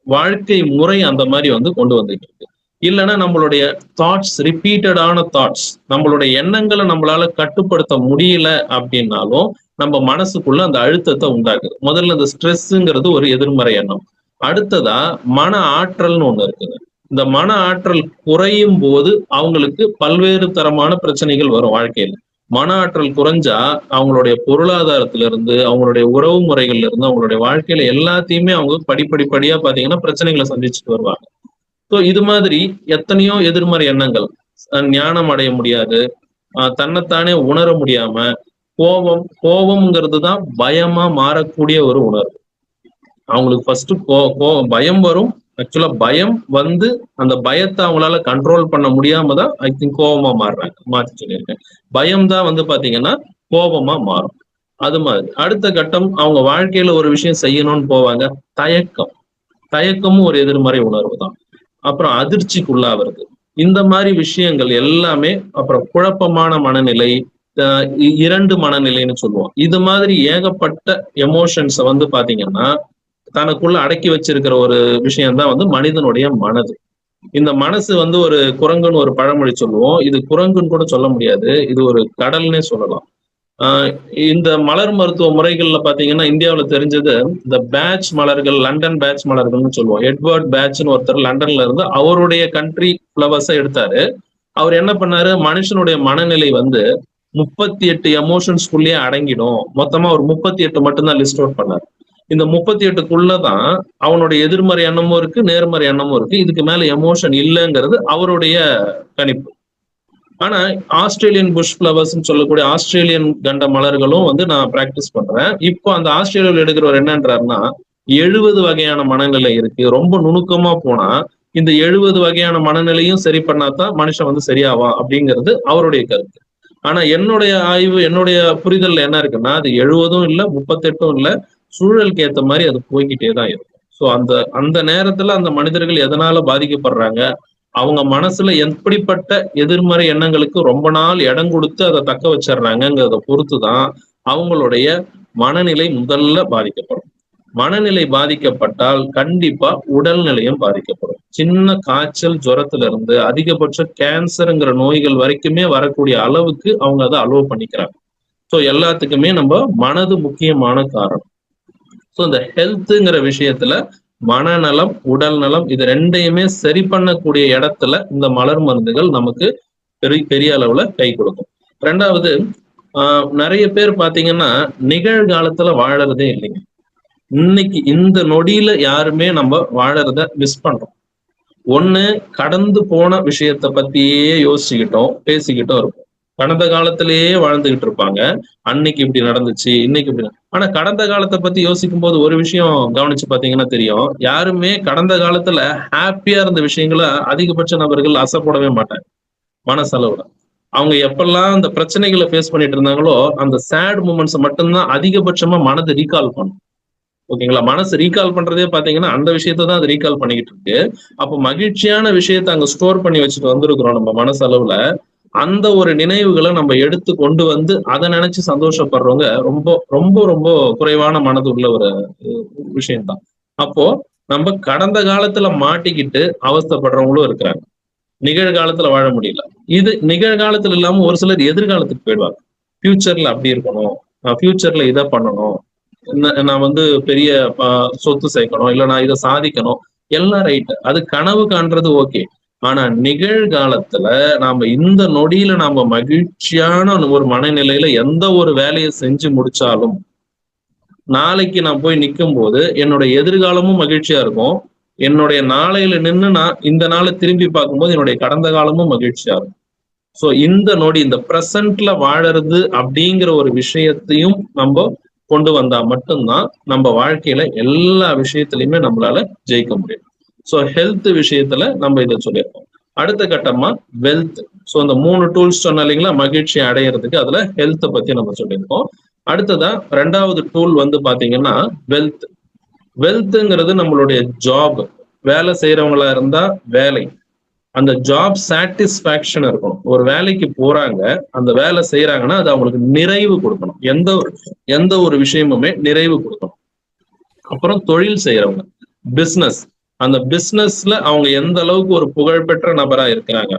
Speaker 2: வாழ்க்கை முறை அந்த மாதிரி வந்து கொண்டு வந்துட்டு இருக்கு. இல்லைன்னா நம்மளுடைய தாட்ஸ், ரிப்பீட்டடான தாட்ஸ், நம்மளுடைய எண்ணங்களை நம்மளால கட்டுப்படுத்த முடியல அப்படின்னாலும் நம்ம மனசுக்குள்ள அந்த அழுத்தத்தை உண்டாக்குது. முதல்ல இந்த ஸ்ட்ரெஸ்ங்கிறது ஒரு எதிர்மறை எண்ணம். அடுத்ததா மன ஆற்றல்னு ஒண்ணு இருக்குது. இந்த மன ஆற்றல் குறையும் போது அவங்களுக்கு பல்வேறு தரமான பிரச்சனைகள் வரும் வாழ்க்கையில. மன ஆற்றல் குறைஞ்சா அவங்களுடைய பொருளாதாரத்துல இருந்து, அவங்களுடைய உறவு முறைகள்ல இருந்து, அவங்களுடைய வாழ்க்கையில எல்லாத்தையுமே அவங்க படிப்படியா பாத்தீங்கன்னா பிரச்சனைகளை சந்திச்சுட்டு வருவாங்க. ஸோ இது மாதிரி எத்தனையோ எதிர்மறை எண்ணங்கள், ஞானம் அடைய முடியாது, தன்னைத்தானே உணர முடியாம, கோபம்ங்கிறது தான் பயமா மாறக்கூடிய ஒரு உணர்வு. அவங்களுக்கு ஃபர்ஸ்ட் பயம் வரும். ஆக்சுவலா பயம் வந்து அந்த பயத்தை அவங்களால கண்ட்ரோல் பண்ண முடியாம தான் ஐ திங்க் கோபமா மாறுறாங்க. மாற்றி சொல்லியிருக்கேன். பயம் தான் வந்து பாத்தீங்கன்னா கோபமா மாறும். அது மாதிரி அடுத்த கட்டம், அவங்க வாழ்க்கையில ஒரு விஷயம் செய்யணும்னு போவாங்க, தயக்கமும் ஒரு எதிர்மறை உணர்வு தான். அப்புறம் அதிர்ச்சிக்குள்ளாகிறது. இந்த மாதிரி விஷயங்கள் எல்லாமே. அப்புறம் குழப்பமான மனநிலை, 2 மனநிலைன்னு சொல்லுவோம். இது மாதிரி ஏகப்பட்ட எமோஷன்ஸை வந்து பாத்தீங்கன்னா தனக்குள்ள அடக்கி வச்சிருக்கிற ஒரு விஷயம்தான் வந்து மனிதனுடைய மனது. இந்த மனசு வந்து ஒரு குரங்குன்னு ஒரு பழமொழி சொல்லுவோம். இது குரங்குன்னு கூட சொல்ல முடியாது, இது ஒரு கடல்னே சொல்லலாம். இந்த மலர் மருத்துவ முறைகள்ல பாத்தீங்கன்னா இந்தியாவில தெரிஞ்சது இந்த பேட்ச் மலர்கள், லண்டன் பேட்ச் மலர்கள்னு சொல்லுவோம். எட்வர்ட் பேட்ச்னு ஒருத்தர் லண்டன்ல இருந்து அவருடைய கண்ட்ரி ஃபிளவர்ஸை எடுத்தாரு. அவர் என்ன பண்ணாரு, மனுஷனுடைய மனநிலை வந்து 38 எமோஷன்ஸ்குள்ளேயே அடங்கிடும், மொத்தமா ஒரு 38 மட்டும்தான் லிஸ்ட் அவுட் பண்ணாரு. இந்த 38க்குள்ளதான் அவனுடைய எதிர்மறை எண்ணமும் இருக்கு, நேர்மறை எண்ணமும் இருக்கு. இதுக்கு மேல எமோஷன் இல்லைங்கிறது அவருடைய கணிப்பு. ஆனா ஆஸ்திரேலியன் புஷ் ஃபிளவர்ஸ் சொல்லக்கூடிய ஆஸ்திரேலியன் கண்ட மலர்களும் வந்து நான் பிராக்டிஸ் பண்றேன். இப்போ அந்த ஆஸ்திரேலியாவில் எடுக்கிறவர் என்னன்றாருன்னா 70 வகையான மனநிலை இருக்கு. ரொம்ப நுணுக்கமா போனா இந்த 70 வகையான மனநிலையும் சரி பண்ணாதான் மனுஷன் வந்து சரியாவா அப்படிங்கிறது அவருடைய கருத்து. ஆனா என்னுடைய ஆய்வு, என்னுடைய புரிதல்ல என்ன இருக்குன்னா, அது 70ம் இல்லை, 38ம் இல்லை, சூழலுக்கு ஏத்த மாதிரி அது போய்கிட்டே தான் இருக்கும். ஸோ அந்த நேரத்துல அந்த மனிதர்கள் எதனால பாதிக்கப்படுறாங்க, அவங்க மனசுல எப்படிப்பட்ட எதிர்மறை எண்ணங்களுக்கு ரொம்ப நாள் இடம் கொடுத்து அதை தக்க வச்சிடுறாங்கிறத பொறுத்துதான் அவங்களுடைய மனநிலை முதல்ல பாதிக்கப்படும். மனநிலை பாதிக்கப்பட்டால் கண்டிப்பா உடல்நிலையும் பாதிக்கப்படும். சின்ன காய்ச்சல், ஜுரத்துல இருந்து அதிகபட்ச கேன்சருங்கிற நோய்கள் வரைக்குமே வரக்கூடிய அளவுக்கு அவங்க அதை அலோவ் பண்ணிக்கிறாங்க. ஸோ எல்லாத்துக்குமே நம்ம மனது முக்கியமான காரணம். ஸோ இந்த ஹெல்த்துங்கிற விஷயத்துல மனநலம், உடல் நலம் இது ரெண்டையுமே சரி பண்ணக்கூடிய இடத்துல இந்த மலர் மருந்துகள் நமக்கு பெரிய அளவுல கை கொடுக்கும். ரெண்டாவது, நிறைய பேர் பாத்தீங்கன்னா நிகழ்காலத்துல வாழறதே இல்லைங்க. இன்னைக்கு இந்த நொடியில யாருமே நம்ம வாழறத மிஸ் பண்றோம். ஒண்ணு, கடந்து போன விஷயத்த பத்தியே யோசிச்சுக்கிட்டோம், பேசிக்கிட்டோம் இருக்கும். கடந்த காலத்திலேயே வாழ்ந்துகிட்டு இருப்பாங்க. அன்னைக்கு இப்படி நடந்துச்சு, இன்னைக்கு இப்படி. ஆனா கடந்த காலத்தை பத்தி யோசிக்கும் போது ஒரு விஷயம் கவனிச்சு பாத்தீங்கன்னா தெரியும், யாருமே கடந்த காலத்துல ஹாப்பியா இருந்த விஷயங்களை அதிகபட்ச நபர்கள் ஆசைப்படவே மாட்டாங்க. மனசளவுல அவங்க எப்பெல்லாம் அந்த பிரச்சனைகளை ஃபேஸ் பண்ணிட்டு இருந்தாங்களோ அந்த சேட் மூமெண்ட்ஸ் மட்டும்தான் அதிகபட்சமா மனதை ரீகால் பண்ணும். ஓகேங்களா? மனசு ரீகால் பண்றதே பாத்தீங்கன்னா அந்த விஷயத்த தான் அது ரீகால் பண்ணிக்கிட்டு இருக்கு. அப்போ மகிழ்ச்சியான விஷயத்த அங்க ஸ்டோர் பண்ணி வச்சுட்டு வந்திருக்கிறோம் நம்ம மனசளவுல. அந்த ஒரு நினைவுகளை நம்ம எடுத்து கொண்டு வந்து அதை நினைச்சு சந்தோஷப்படுறவங்க ரொம்ப ரொம்ப ரொம்ப குறைவான மனது உள்ள ஒரு விஷயம்தான். அப்போ நம்ம கடந்த காலத்துல மாட்டிக்கிட்டு அவஸ்தைப்படுறவங்களும் இருக்கிறாங்க. நிகழ்காலத்துல வாழ முடியல. இது நிகழ்காலத்துல இல்லாம ஒரு சிலர் எதிர்காலத்துக்கு போயிடுவாங்க. ஃபியூச்சர்ல அப்படி இருக்கணும், நான் ஃபியூச்சர்ல இதை பண்ணணும், நான் வந்து பெரிய சொத்து சேர்க்கணும், இல்ல நான் இதை சாதிக்கணும், எல்லாம் ரைட். அது கனவு காண்றது ஓகே. ஆனா நிகழ்காலத்துல நாம இந்த நொடியில நாம மகிழ்ச்சியான ஒரு மனநிலையில எந்த ஒரு வேலையை செஞ்சு முடிச்சாலும் நாளைக்கு நான் போய் நிற்கும் போது என்னோட எதிர்காலமும் மகிழ்ச்சியா இருக்கும். என்னுடைய நாளையில நின்று நான் இந்த நாளை திரும்பி பார்க்கும்போது என்னுடைய கடந்த காலமும் மகிழ்ச்சியா இருக்கும். ஸோ இந்த நொடி, இந்த ப்ரெசன்ட்ல வாழறது அப்படிங்கிற ஒரு விஷயத்தையும் நம்ம கொண்டு வந்தா மட்டும்தான் நம்ம வாழ்க்கையில எல்லா விஷயத்திலையுமே நம்மளால ஜெயிக்க முடியும். ஸோ ஹெல்த் விஷயத்துல நம்ம இதை சொல்லியிருக்கோம். அடுத்த கட்டமா வெல்த். ஸோ இந்த 3 டூல்ஸ் சொன்ன இல்லைங்களா மகிழ்ச்சி அடையிறதுக்கு, அதுல ஹெல்த்தை பத்தி நம்ம சொல்லியிருக்கோம். அடுத்ததா 2வது டூல் வந்து பாத்தீங்கன்னா வெல்த். வெல்த்ங்கிறது நம்மளுடைய ஜாப். வேலை செய்யறவங்களா இருந்தா வேலை, அந்த ஜாப் சாட்டிஸ்பாக்சன் இருக்கணும். ஒரு வேலைக்கு போறாங்க, அந்த வேலை செய்யறாங்கன்னா அது அவங்களுக்கு நிறைவு கொடுக்கணும். எந்த ஒரு விஷயமுமே நிறைவு கொடுக்கணும். அப்புறம் தொழில் செய்யறவங்க, பிசினஸ், அந்த பிசினஸ்ல அவங்க எந்த அளவுக்கு ஒரு புகழ்பெற்ற நபரா இருக்கிறாங்க,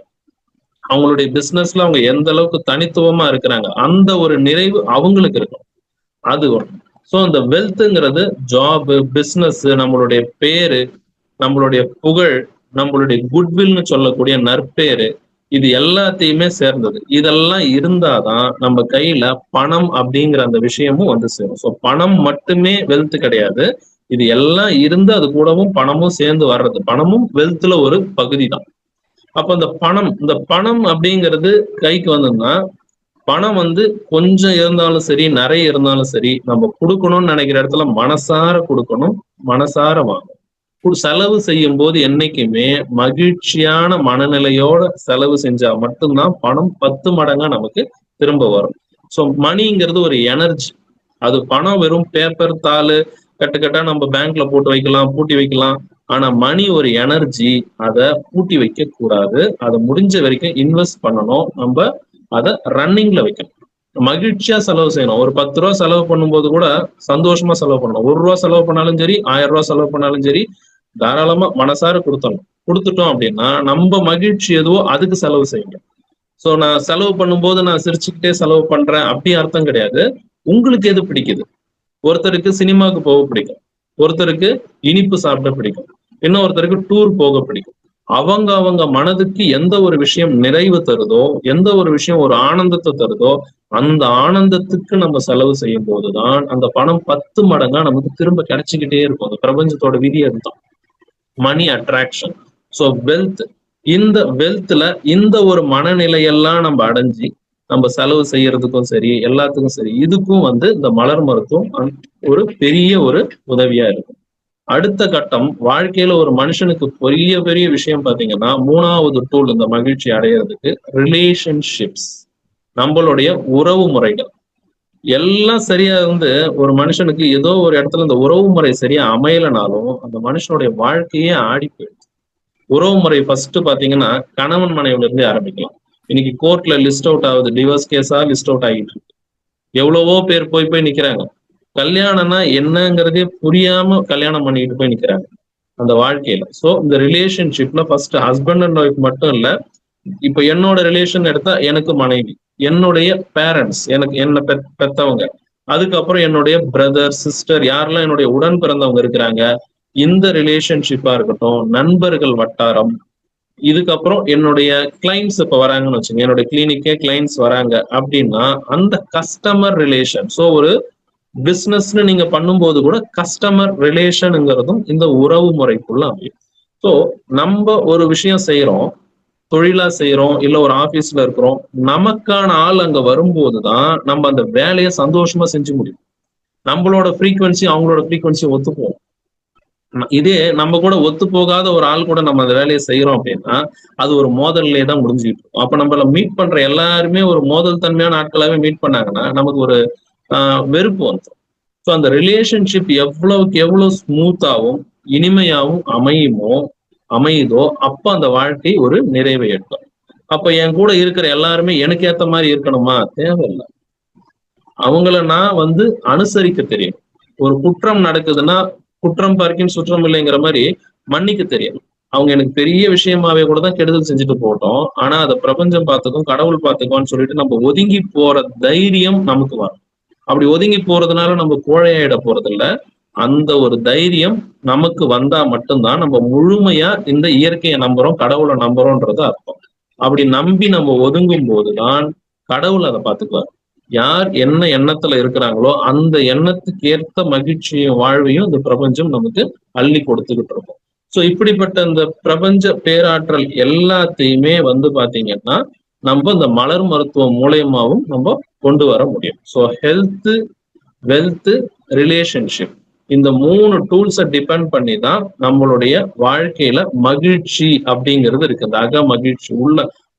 Speaker 2: அவங்களுடைய பிசினஸ்ல அவங்க எந்த அளவுக்கு தனித்துவமா இருக்கிறாங்க, அந்த ஒரு நிறைவு அவங்களுக்கு இருக்கும். அது ஒன்று. ஸோ இந்த வெல்த்ங்கிறது ஜாப், பிசினஸ், நம்மளுடைய பேரு, நம்மளுடைய புகழ், நம்மளுடைய குட்வில்னு சொல்லக்கூடிய நற்பேரு, இது எல்லாத்தையுமே சேர்ந்தது. இதெல்லாம் இருந்தாதான் நம்ம கையில பணம் அப்படிங்கிற அந்த விஷயமும் வந்து சேரும். ஸோ பணம் மட்டுமே வெல்த் கிடையாது, இது எல்லாம் இருந்து அது கூடவும் பணமும் சேர்ந்து வர்றது. பணமும் வெல்த்ல ஒரு பகுதி தான். அப்ப இந்த பணம் அப்படிங்கிறது கைக்கு வந்ததுன்னா, பணம் வந்து கொஞ்சம் இருந்தாலும் சரி, நிறைய இருந்தாலும் சரி, நம்ம கொடுக்கணும்னு நினைக்கிற இடத்துல மனசார கொடுக்கணும், மனசார வாங்கணும். செலவு செய்யும் போது என்னைக்குமே மகிழ்ச்சியான மனநிலையோட செலவு செஞ்சா மட்டும்தான் பணம் 10 மடங்கா நமக்கு திரும்ப வரும். ஸோ மணிங்கிறது ஒரு எனர்ஜி. அது பணம் வெறும் பேப்பர், தாள், கட்டுக்கட்டா நம்ம பேங்க்ல போட்டு வைக்கலாம், பூட்டி வைக்கலாம். ஆனா மணி ஒரு எனர்ஜி. அதை பூட்டி வைக்க கூடாது. அதை முடிஞ்ச வரைக்கும் இன்வெஸ்ட் பண்ணணும். நம்ம அதை ரன்னிங்ல வைக்கணும். மகிழ்ச்சியா செலவு செய்யணும். ஒரு 10 ரூபா செலவு பண்ணும்போது கூட சந்தோஷமா செலவு பண்ணணும். 1 ரூபா செலவு பண்ணாலும் சரி, 1000 ரூபா செலவு பண்ணாலும் சரி, தாராளமா மனசார கொடுத்துட்டோம் அப்படின்னா நம்ம மகிழ்ச்சி எதுவோ அதுக்கு செலவு செய்யணும். ஸோ நான் செலவு பண்ணும்போது நான் சிரிச்சுக்கிட்டே செலவு பண்றேன் அப்படி அர்த்தம் கிடையாது. உங்களுக்கு எது பிடிக்குது? ஒருத்தருக்கு சினிமாவுக்கு போக பிடிக்கும், ஒருத்தருக்கு இனிப்பு சாப்பிட பிடிக்கும், இன்னொருத்தருக்கு டூர் போக பிடிக்கும். அவங்க மனதுக்கு எந்த ஒரு விஷயம் நிறைவு தருதோ, எந்த ஒரு விஷயம் ஒரு ஆனந்தத்தை தருதோ, அந்த ஆனந்தத்துக்கு நம்ம செலவு செய்யும் போதுதான் அந்த பணம் 10 மடங்கா நமக்கு திரும்ப கிடைச்சிக்கிட்டே இருக்கும். அந்த பிரபஞ்சத்தோட விதி அதுதான், மணி அட்ராக்ஷன். ஸோ வெல்த், இந்த வெல்த்ல இந்த ஒரு மனநிலையெல்லாம் நம்ம அடைஞ்சி நம்ம செலவு செய்யறதுக்கும் சரி, எல்லாத்துக்கும் சரி, இதுக்கும் வந்து இந்த மலர் மருத்துவம் ஒரு பெரிய ஒரு உதவியா இருக்கும். அடுத்த கட்டம், வாழ்க்கையில ஒரு மனுஷனுக்கு பெரிய பெரிய விஷயம் பாத்தீங்கன்னா 3வது டூல் இந்த மகிழ்ச்சி அடையிறதுக்கு ரிலேஷன்ஷிப்ஸ். நம்மளுடைய உறவு முறைகள் எல்லாம் சரியா இருந்து ஒரு மனுஷனுக்கு ஏதோ ஒரு இடத்துல இந்த உறவு முறை சரியா அமையலனாலும் அந்த மனுஷனுடைய வாழ்க்கையே ஆடி போயிடுது. உறவு முறை ஃபர்ஸ்ட் பாத்தீங்கன்னா கணவன் மனைவில இருந்தே ஆரம்பிக்கலாம். இன்னைக்கு கோர்ட்ல லிஸ்ட் அவுட் ஆகுது, டிவோர்ஸ் கேஸா லிஸ்ட் அவுட் ஆகிட்டு இருக்கு. எவ்வளவோ பேர் போய் நிக்கிறாங்க. கல்யாணம்னா என்னங்கிறதே புரியாம கல்யாணம் பண்ணிட்டு போய் நிக்கிறாங்க அந்த வாழ்க்கையில. சோ இந்த ரிலேஷன்ஷிப்ல ஃபர்ஸ்ட் ஹஸ்பண்ட் அண்ட் ஒய்ஃப் மட்டும் இல்ல, இப்ப என்னோட ரிலேஷன் எடுத்தா எனக்கு மனைவி, என்னுடைய பேரண்ட்ஸ், எனக்கு என்ன பெத்தவங்க, அதுக்கப்புறம் என்னுடைய பிரதர் சிஸ்டர் யாரெல்லாம் என்னுடைய உடன் பிறந்தவங்க இருக்கிறாங்க, இந்த ரிலேஷன்ஷிப்பா இருக்கட்டும், நண்பர்கள் வட்டாரம், இதுக்கப்புறம் என்னுடைய கிளைண்ட்ஸ் இப்ப வராங்கன்னு வச்சுங்க, என்னுடைய கிளினிக்கே கிளைண்ட்ஸ் வராங்க அப்படின்னா அந்த கஸ்டமர் ரிலேஷன். ஸோ ஒரு பிசினஸ்ன்னு நீங்க பண்ணும்போது கூட கஸ்டமர் ரிலேஷனுங்கிறதும் இந்த உறவு முறைக்குள்ள அமையும். ஸோ நம்ம ஒரு விஷயம் செய்யறோம், தொழிலா செய்யறோம், இல்ல ஒரு ஆபீஸ்ல இருக்கிறோம், நமக்கான ஆள் அங்க வரும்போதுதான் நம்ம அந்த வேலையை சந்தோஷமா செஞ்சு முடியும். நம்மளோட ஃப்ரீக்வன்சி அவங்களோட ஃப்ரீக்வன்சி ஒத்துப்போம். இதே நம்ம கூட ஒத்து போகாத ஒரு ஆள் கூட நம்ம அந்த வேலையை செய்யறோம் அப்படின்னா அது ஒரு மோதல்லே தான் முடிஞ்சுட்டு இருக்கும். அப்ப நம்மள மீட் பண்ற எல்லாருமே ஒரு மோதல் தன்மையான ஆட்களாவே மீட் பண்ணாங்கன்னா நமக்கு ஒரு வெறுப்பு வந்துடும். ஸோ அந்த ரிலேஷன்ஷிப் எவ்வளவுக்கு எவ்வளவு ஸ்மூத்தாவும் இனிமையாவும் அமையுதோ அப்ப அந்த வாழ்க்கை ஒரு நிறைவை எட்டும். அப்ப என் கூட இருக்கிற எல்லாருமே எனக்கு ஏத்த மாதிரி இருக்கணுமா? தேவையில்லை. அவங்கள நான் அனுசரிக்க தெரியும். ஒரு குற்றம் நடக்குதுன்னா குற்றம் பார்க்கின் சுற்றம் இல்லைங்கிற மாதிரி மன்னிக்க தெரியும். அவங்க எனக்கு பெரிய விஷயமாவே கூட தான் கெடுதல் செஞ்சுட்டு போட்டோம், ஆனா அதை பிரபஞ்சம் பார்த்துக்கும் கடவுள் பார்த்துக்கும்னு சொல்லிட்டு நம்ம ஒதுங்கி போற தைரியம் நமக்கு வரும். அப்படி ஒதுங்கி போறதுனால நம்ம கோழையாயிட போறது இல்லை. அந்த ஒரு தைரியம் நமக்கு வந்தா மட்டும்தான் நம்ம முழுமையா இந்த இயற்கையை நம்புறோம், கடவுளை நம்புறோம்ன்றது அர்த்தம். அப்படி நம்பி நம்ம ஒதுங்கும் போதுதான் கடவுள் அதை பார்த்துக்குவார். யார் என்ன எண்ணத்துல இருக்கிறாங்களோ அந்த எண்ணத்துக்கு ஏற்ற மகிழ்ச்சியும் வாழ்வையும் இந்த பிரபஞ்சம் நமக்கு அள்ளி கொடுத்துக்கிட்டு இருக்கும். சோ இப்படிப்பட்ட இந்த பிரபஞ்ச பேராற்றல் எல்லாத்தையுமே பாத்தீங்கன்னா நம்ம இந்த மலர் மருத்துவம் மூலயமாவும் நம்ம கொண்டு வர முடியும். ஸோ ஹெல்த், வெல்த், ரிலேஷன்ஷிப், இந்த 3 டூல்ஸை டிபெண்ட் பண்ணி தான் நம்மளுடைய வாழ்க்கையில மகிழ்ச்சி அப்படிங்கிறது இருக்கு. இந்த அக மகிழ்ச்சி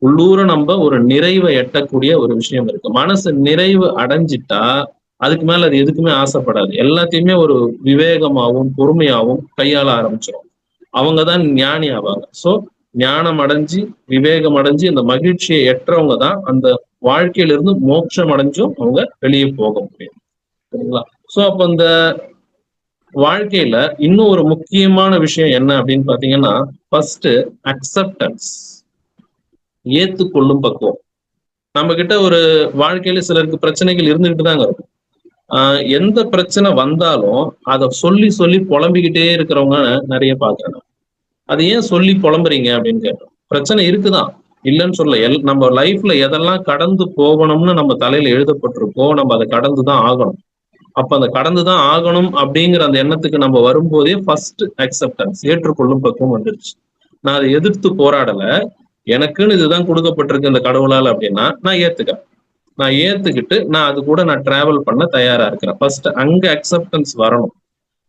Speaker 2: உள்ளூர நம்ம ஒரு நிறைவை எட்டக்கூடிய ஒரு விஷயம் இருக்கு. மனசு நிறைவு அடைஞ்சிட்டா அதுக்கு மேல அது எதுக்குமே ஆசைப்படாது. எல்லாத்தையுமே ஒரு விவேகமாகவும் பொறுமையாகவும் கையாள ஆரம்பிச்சிடும். அவங்கதான் ஞானி ஆவாங்க. சோ ஞானம் அடைஞ்சு விவேகம் அடைஞ்சு இந்த மகிழ்ச்சியை எற்றவங்க தான் அந்த வாழ்க்கையிலிருந்து மோட்சம் அடைஞ்சும் அவங்க வெளியே போக முடியும். சரிங்களா? சோ அப்ப இந்த வாழ்க்கையில இன்னும் ஒரு முக்கியமான விஷயம் என்ன அப்படின்னு பாத்தீங்கன்னா, ஃபர்ஸ்ட் அக்செப்டன்ஸ், ஏத்துக்கொள்ளும் பக்குவம். நம்ம கிட்ட ஒரு வாழ்க்கையில சிலருக்கு பிரச்சனைகள் இருந்துகிட்டு தாங்க இருக்கும். எந்த பிரச்சனை வந்தாலும் அதை சொல்லி சொல்லி புலம்பிக்கிட்டே இருக்கிறவங்க நிறைய பாக்குறாங்க. அது ஏன் சொல்லி புலம்புறீங்க அப்படின்னு கேட்டோம். பிரச்சனை இருக்குதான், இல்லைன்னு சொல்ல. நம்ம லைஃப்ல எதெல்லாம் கடந்து போகணும்னு நம்ம தலையில எழுதப்பட்டிருக்கோ நம்ம அதை கடந்துதான் ஆகணும். அப்ப அந்த கடந்துதான் ஆகணும் அப்படிங்கிற அந்த எண்ணத்துக்கு நம்ம வரும்போதே ஃபர்ஸ்ட் அக்செப்டன்ஸ், ஏற்றுக்கொள்ளும் பக்குவம் வந்துருச்சு. நான் அதை எதிர்த்து போராடல, எனக்குன்னு இதுதான் கொடுக்கப்பட்டிருக்கு இந்த கடவுளால் அப்படின்னா நான் ஏத்துக்கிட்டு நான் அது கூட நான் டிராவல் பண்ண தயாரா இருக்கிறேன். ஃபர்ஸ்ட் அங்க அக்செப்டன்ஸ் வரணும்.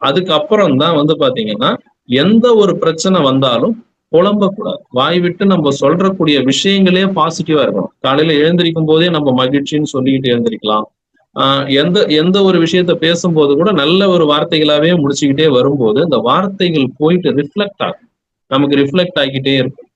Speaker 2: அதுக்கப்புறம் தான் பாத்தீங்கன்னா எந்த ஒரு பிரச்சனை வந்தாலும் புலம்பக்கூடாது. வாய் விட்டு நம்ம சொல்றக்கூடிய விஷயங்களே பாசிட்டிவா இருக்கணும். காலையில எழுந்திருக்கும் போதே நம்ம மகிழ்ச்சின்னு சொல்லிக்கிட்டு எழுந்திருக்கலாம். எந்த ஒரு விஷயத்த பேசும்போது கூட நல்ல ஒரு வார்த்தைகளாவே முடிச்சுக்கிட்டே வரும்போது இந்த வார்த்தைகள் போயிட்டு ரிஃப்ளெக்ட் ஆகும், நமக்கு ரிஃப்ளெக்ட் ஆகிக்கிட்டே இருக்கும்.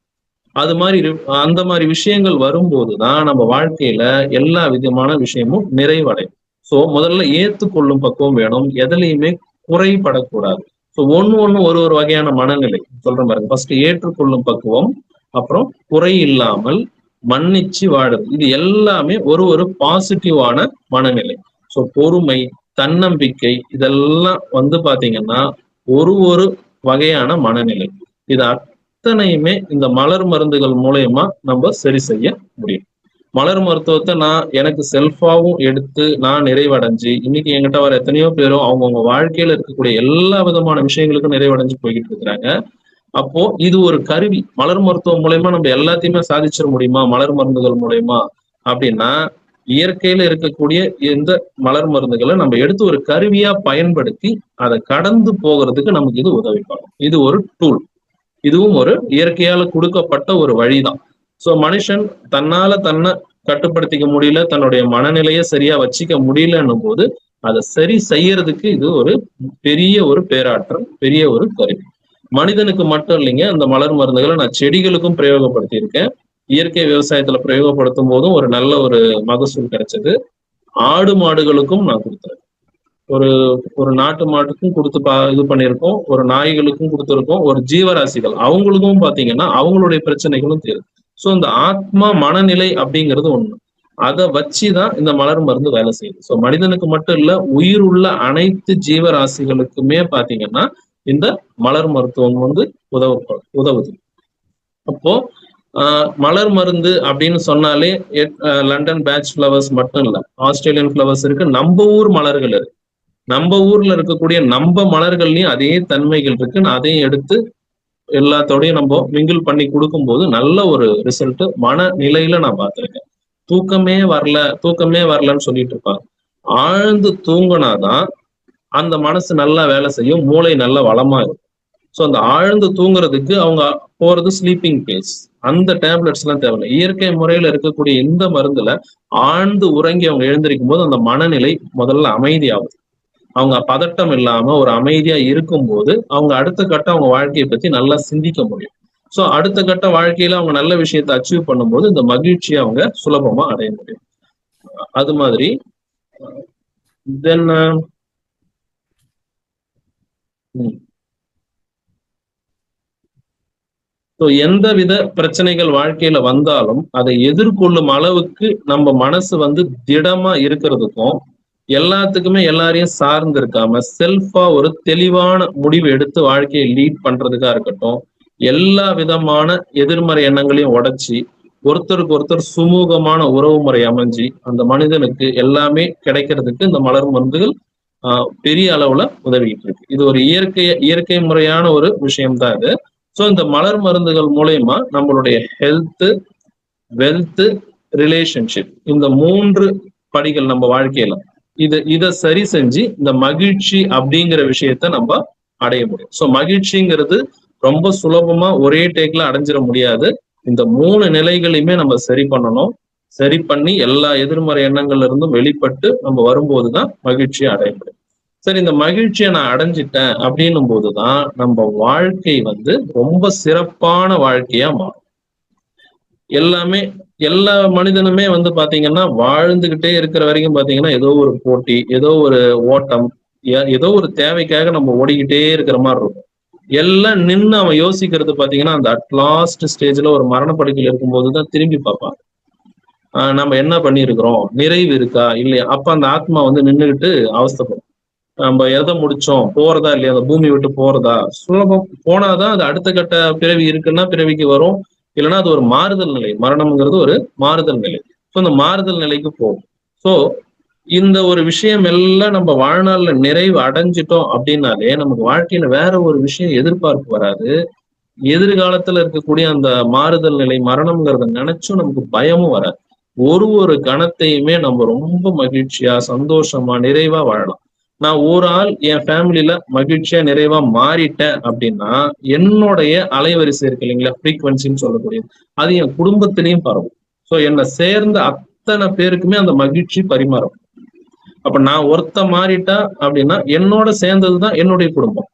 Speaker 2: அது மாதிரி அந்த மாதிரி விஷயங்கள் வரும்போதுதான் நம்ம வாழ்க்கையில எல்லா விதமான விஷயமும் நிறைவடையும். சோ முதல்ல ஏத்துக்கொள்ளும் பக்குவம் வேணும், எதுலையுமே குறைபடக்கூடாது. ஸோ ஒண்ணு ஒரு வகையான மனநிலை சொல்றேன் பாருங்க. ஃபர்ஸ்ட் ஏற்றுக்கொள்ளும் பக்குவம், அப்புறம் குறை இல்லாமல் மன்னிச்சு வாழுது. இது எல்லாமே ஒரு பாசிட்டிவான மனநிலை. ஸோ பொறுமை, தன்னம்பிக்கை, இதெல்லாம் பாத்தீங்கன்னா ஒரு வகையான மனநிலை. இது அத்தனையுமே இந்த மலர் மருந்துகள் மூலயமா நம்ம சரி செய்ய முடியும். மலர் மருத்துவத்தை நான் எனக்கு செல்ஃபாவும் எடுத்து நான் நிறைவடைஞ்சு இன்னைக்கு என்கிட்ட வர எத்தனையோ பேரும் அவங்கவுங்க வாழ்க்கையில இருக்கக்கூடிய எல்லா விதமான விஷயங்களுக்கும் நிறைவடைஞ்சு போய்கிட்டு இருக்கிறாங்க. அப்போ இது ஒரு கருவி. மலர் மருத்துவம் மூலயமா நம்ம எல்லாத்தையுமே சாதிச்சிட முடியுமா மலர் மருந்துகள் மூலயமா அப்படின்னா, இயற்கையில இருக்கக்கூடிய இந்த மலர் மருந்துகளை நம்ம எடுத்து ஒரு கருவியா பயன்படுத்தி அதை கடந்து போகிறதுக்கு நமக்கு இது உதவி பண்ணும். இது ஒரு டூல். இதுவும் ஒரு இயற்கையால கொடுக்கப்பட்ட ஒரு வழிதான். சோ மனுஷன் தன்னை கட்டுப்படுத்திக்க முடியல, தன்னுடைய மனநிலையை சரியா வச்சுக்க முடியலன்னும் போது அதை சரி செய்யறதுக்கு இது ஒரு பெரிய ஒரு பேராற்றல், பெரிய ஒரு கருவி. மனிதனுக்கு மட்டும் இல்லைங்க, அந்த மலர் மருந்துகளை நான் செடிகளுக்கும் பிரயோகப்படுத்தி இருக்கேன். இயற்கை விவசாயத்துல பிரயோகப்படுத்தும் போதும் ஒரு நல்ல ஒரு மகசூல் கிடைச்சது. ஆடு மாடுகளுக்கும் நான் கொடுத்தேன். ஒரு ஒரு நாட்டு மாட்டுக்கும் கொடுத்து இது பண்ணியிருக்கோம், ஒரு நாய்களுக்கும் கொடுத்துருக்கோம், ஒரு ஜீவராசிகள் அவங்களுக்கும் பாத்தீங்கன்னா அவங்களுடைய பிரச்சனைகளும் தீரும். ஸோ இந்த ஆத்மா மனநிலை அப்படிங்கிறது ஒண்ணு. அதை வச்சுதான் இந்த மலர் மருந்து வேலை செய்யுது. ஸோ மனிதனுக்கு மட்டும் இல்ல, உயிர் உள்ள அனைத்து ஜீவராசிகளுக்குமே பாத்தீங்கன்னா இந்த மலர் மருத்துவம் வந்து உதவுது. அப்போ மலர் மருந்து அப்படின்னு சொன்னாலே லண்டன் பேட்ச் ஃபிளவர்ஸ் மட்டும் இல்ல, ஆஸ்திரேலியன் ஃபிளவர்ஸ் இருக்கு, நம்ம ஊர் மலர்கள் இருக்கு. நம்ம ஊர்ல இருக்கக்கூடிய நம்ம மலர்கள்லயும் அதே தன்மைகள் இருக்கு. நான் அதையும் எடுத்து எல்லாத்தோடையும் நம்ம மிங்கிள் பண்ணி கொடுக்கும்போது நல்ல ஒரு ரிசல்ட் மனநிலையில நான் பார்த்திருக்கேன். தூக்கமே வரலன்னு சொல்லிட்டு இருப்பாங்க. ஆழ்ந்து தூங்கினாதான் அந்த மனசு நல்லா வேலை செய்யும், மூளை நல்லா வளமா இருக்கும். ஸோ அந்த ஆழ்ந்து தூங்குறதுக்கு அவங்க போறது ஸ்லீப்பிங் பேஸ். அந்த டேப்லெட்ஸ் எல்லாம் தேவையில்லை. இயற்கை முறையில இருக்கக்கூடிய இந்த மருந்துல ஆழ்ந்து உறங்கி அவங்க எழுந்திருக்கும் போது அந்த மனநிலை முதல்ல அமைதியாகுது. அவங்க பதட்டம் இல்லாம ஒரு அமைதியா இருக்கும்போது அவங்க அடுத்த கட்டம் அவங்க வாழ்க்கையை பத்தி நல்லா சிந்திக்க முடியும். ஸோ அடுத்த கட்ட வாழ்க்கையில அவங்க நல்ல விஷயத்தை அச்சீவ் பண்ணும்போது இந்த மகிழ்ச்சியை அவங்க சுலபமா அடைய முடியும். அது மாதிரி தென் எந்த வித பிரச்சனைகள் வாழ்க்கையில வந்தாலும் அதை எதிர்கொள்ளும் அளவுக்கு நம்ம மனசு வந்து திடமா இருக்கிறதுக்கும், எல்லாத்துக்குமே எல்லாரையும் சார்ந்து இருக்காம செல்ஃபா ஒரு தெளிவான முடிவு எடுத்து வாழ்க்கையை லீட் பண்றதுக்கா இருக்கட்டும், எல்லா விதமான எதிர்மறை எண்ணங்களையும் உடைச்சி ஒருத்தருக்கு ஒருத்தர் சுமூகமான உறவு முறை அமைஞ்சு அந்த மனிதனுக்கு எல்லாமே கிடைக்கிறதுக்கு இந்த மலர் மருந்துகள் பெரிய அளவுல உதவிட்டு இருக்கு. இது ஒரு இயற்கை முறையான ஒரு விஷயம்தான் இது. ஸோ இந்த மலர் மருந்துகள் மூலயமா நம்மளுடைய ஹெல்த், வெல்த், ரிலேஷன்ஷிப், இந்த 3 படிகள் நம்ம வாழ்க்கையில இதை சரி செஞ்சு இந்த மகிழ்ச்சி அப்படிங்கிற விஷயத்த நம்ம அடைய முடியும். ஸோ மகிழ்ச்சிங்கிறது ரொம்ப சுலபமா ஒரே டேக்ல அடைஞ்சிட முடியாது. இந்த 3 நிலைகளையுமே நம்ம சரி பண்ணணும். சரி பண்ணி எல்லா எதிர்மறை எண்ணங்கள்ல இருந்தும் வெளிப்பட்டு நம்ம வரும்போதுதான் மகிழ்ச்சியை அடைய முடியும். சரி, இந்த மகிழ்ச்சியை நான் அடைஞ்சிட்டேன் அப்படின்னும் போதுதான் நம்ம வாழ்க்கை வந்து ரொம்ப சிறப்பான வாழ்க்கையா மாறும். எல்லா மனிதனுமே வந்து பாத்தீங்கன்னா வாழ்ந்துகிட்டே இருக்கிற வரைக்கும் பாத்தீங்கன்னா ஏதோ ஒரு போட்டி, ஏதோ ஒரு ஓட்டம், ஏதோ ஒரு தேவைக்காக நம்ம ஓடிக்கிட்டே இருக்கிற மாதிரி இருக்கும். எல்லாம் நின்று அவன் யோசிக்கிறது பாத்தீங்கன்னா அந்த லாஸ்ட் ஸ்டேஜ்ல ஒரு மரணப்படுக்கையில் இருக்கும்போதுதான் திரும்பி பார்ப்பான். நம்ம என்ன பண்ணிருக்கிறோம், நிறைவு இருக்கா இல்லையா. அப்ப அந்த ஆத்மா வந்து நின்றுகிட்டு அவஸ்தைப்படும். நம்ம எதை முடிச்சோம், போறதா இல்லையா, அந்த பூமி விட்டு போறதா. சுலபம் போனாதான் அது அடுத்த கட்ட பிறவி இருக்குன்னா பிறவிக்கு வரும், இல்லைன்னா அது ஒரு மாறுதல் நிலை. மரணம்ங்கிறது ஒரு மாறுதல் நிலை. ஸோ அந்த மாறுதல் நிலைக்கு போகும். ஸோ இந்த ஒரு விஷயம் எல்லாம் நம்ம வாழ்நாள்ல நிறைவு அடைஞ்சிட்டோம் அப்படின்னாலே நமக்கு வாழ்க்கையில வேற ஒரு விஷயம் எதிர்பார்ப்பு வராது. எதிர்காலத்துல இருக்கக்கூடிய அந்த மாறுதல் நிலை, மரணம்ங்கிறத நினைச்சும் நமக்கு பயமும் வராது. ஒரு கணத்தையுமே நம்ம ரொம்ப மகிழ்ச்சியா, சந்தோஷமா, நிறைவா வாழலாம். நான் ஒரு ஆள் என் ஃபேமிலியில மகிழ்ச்சியா நிறைவா மாறிட்டேன் அப்படின்னா என்னுடைய அலைவரிசை இருக்கு இல்லைங்களா, ஃப்ரீக்வன்சின்னு சொல்லக்கூடியது, அது என் குடும்பத்திலையும் பரவும். ஸோ என்னை சேர்ந்த அத்தனை பேருக்குமே அந்த மகிழ்ச்சி பரிமாறும். அப்ப நான் ஒருத்த மாறிட்டா அப்படின்னா என்னோட சேர்ந்ததுதான் என்னுடைய குடும்பம்.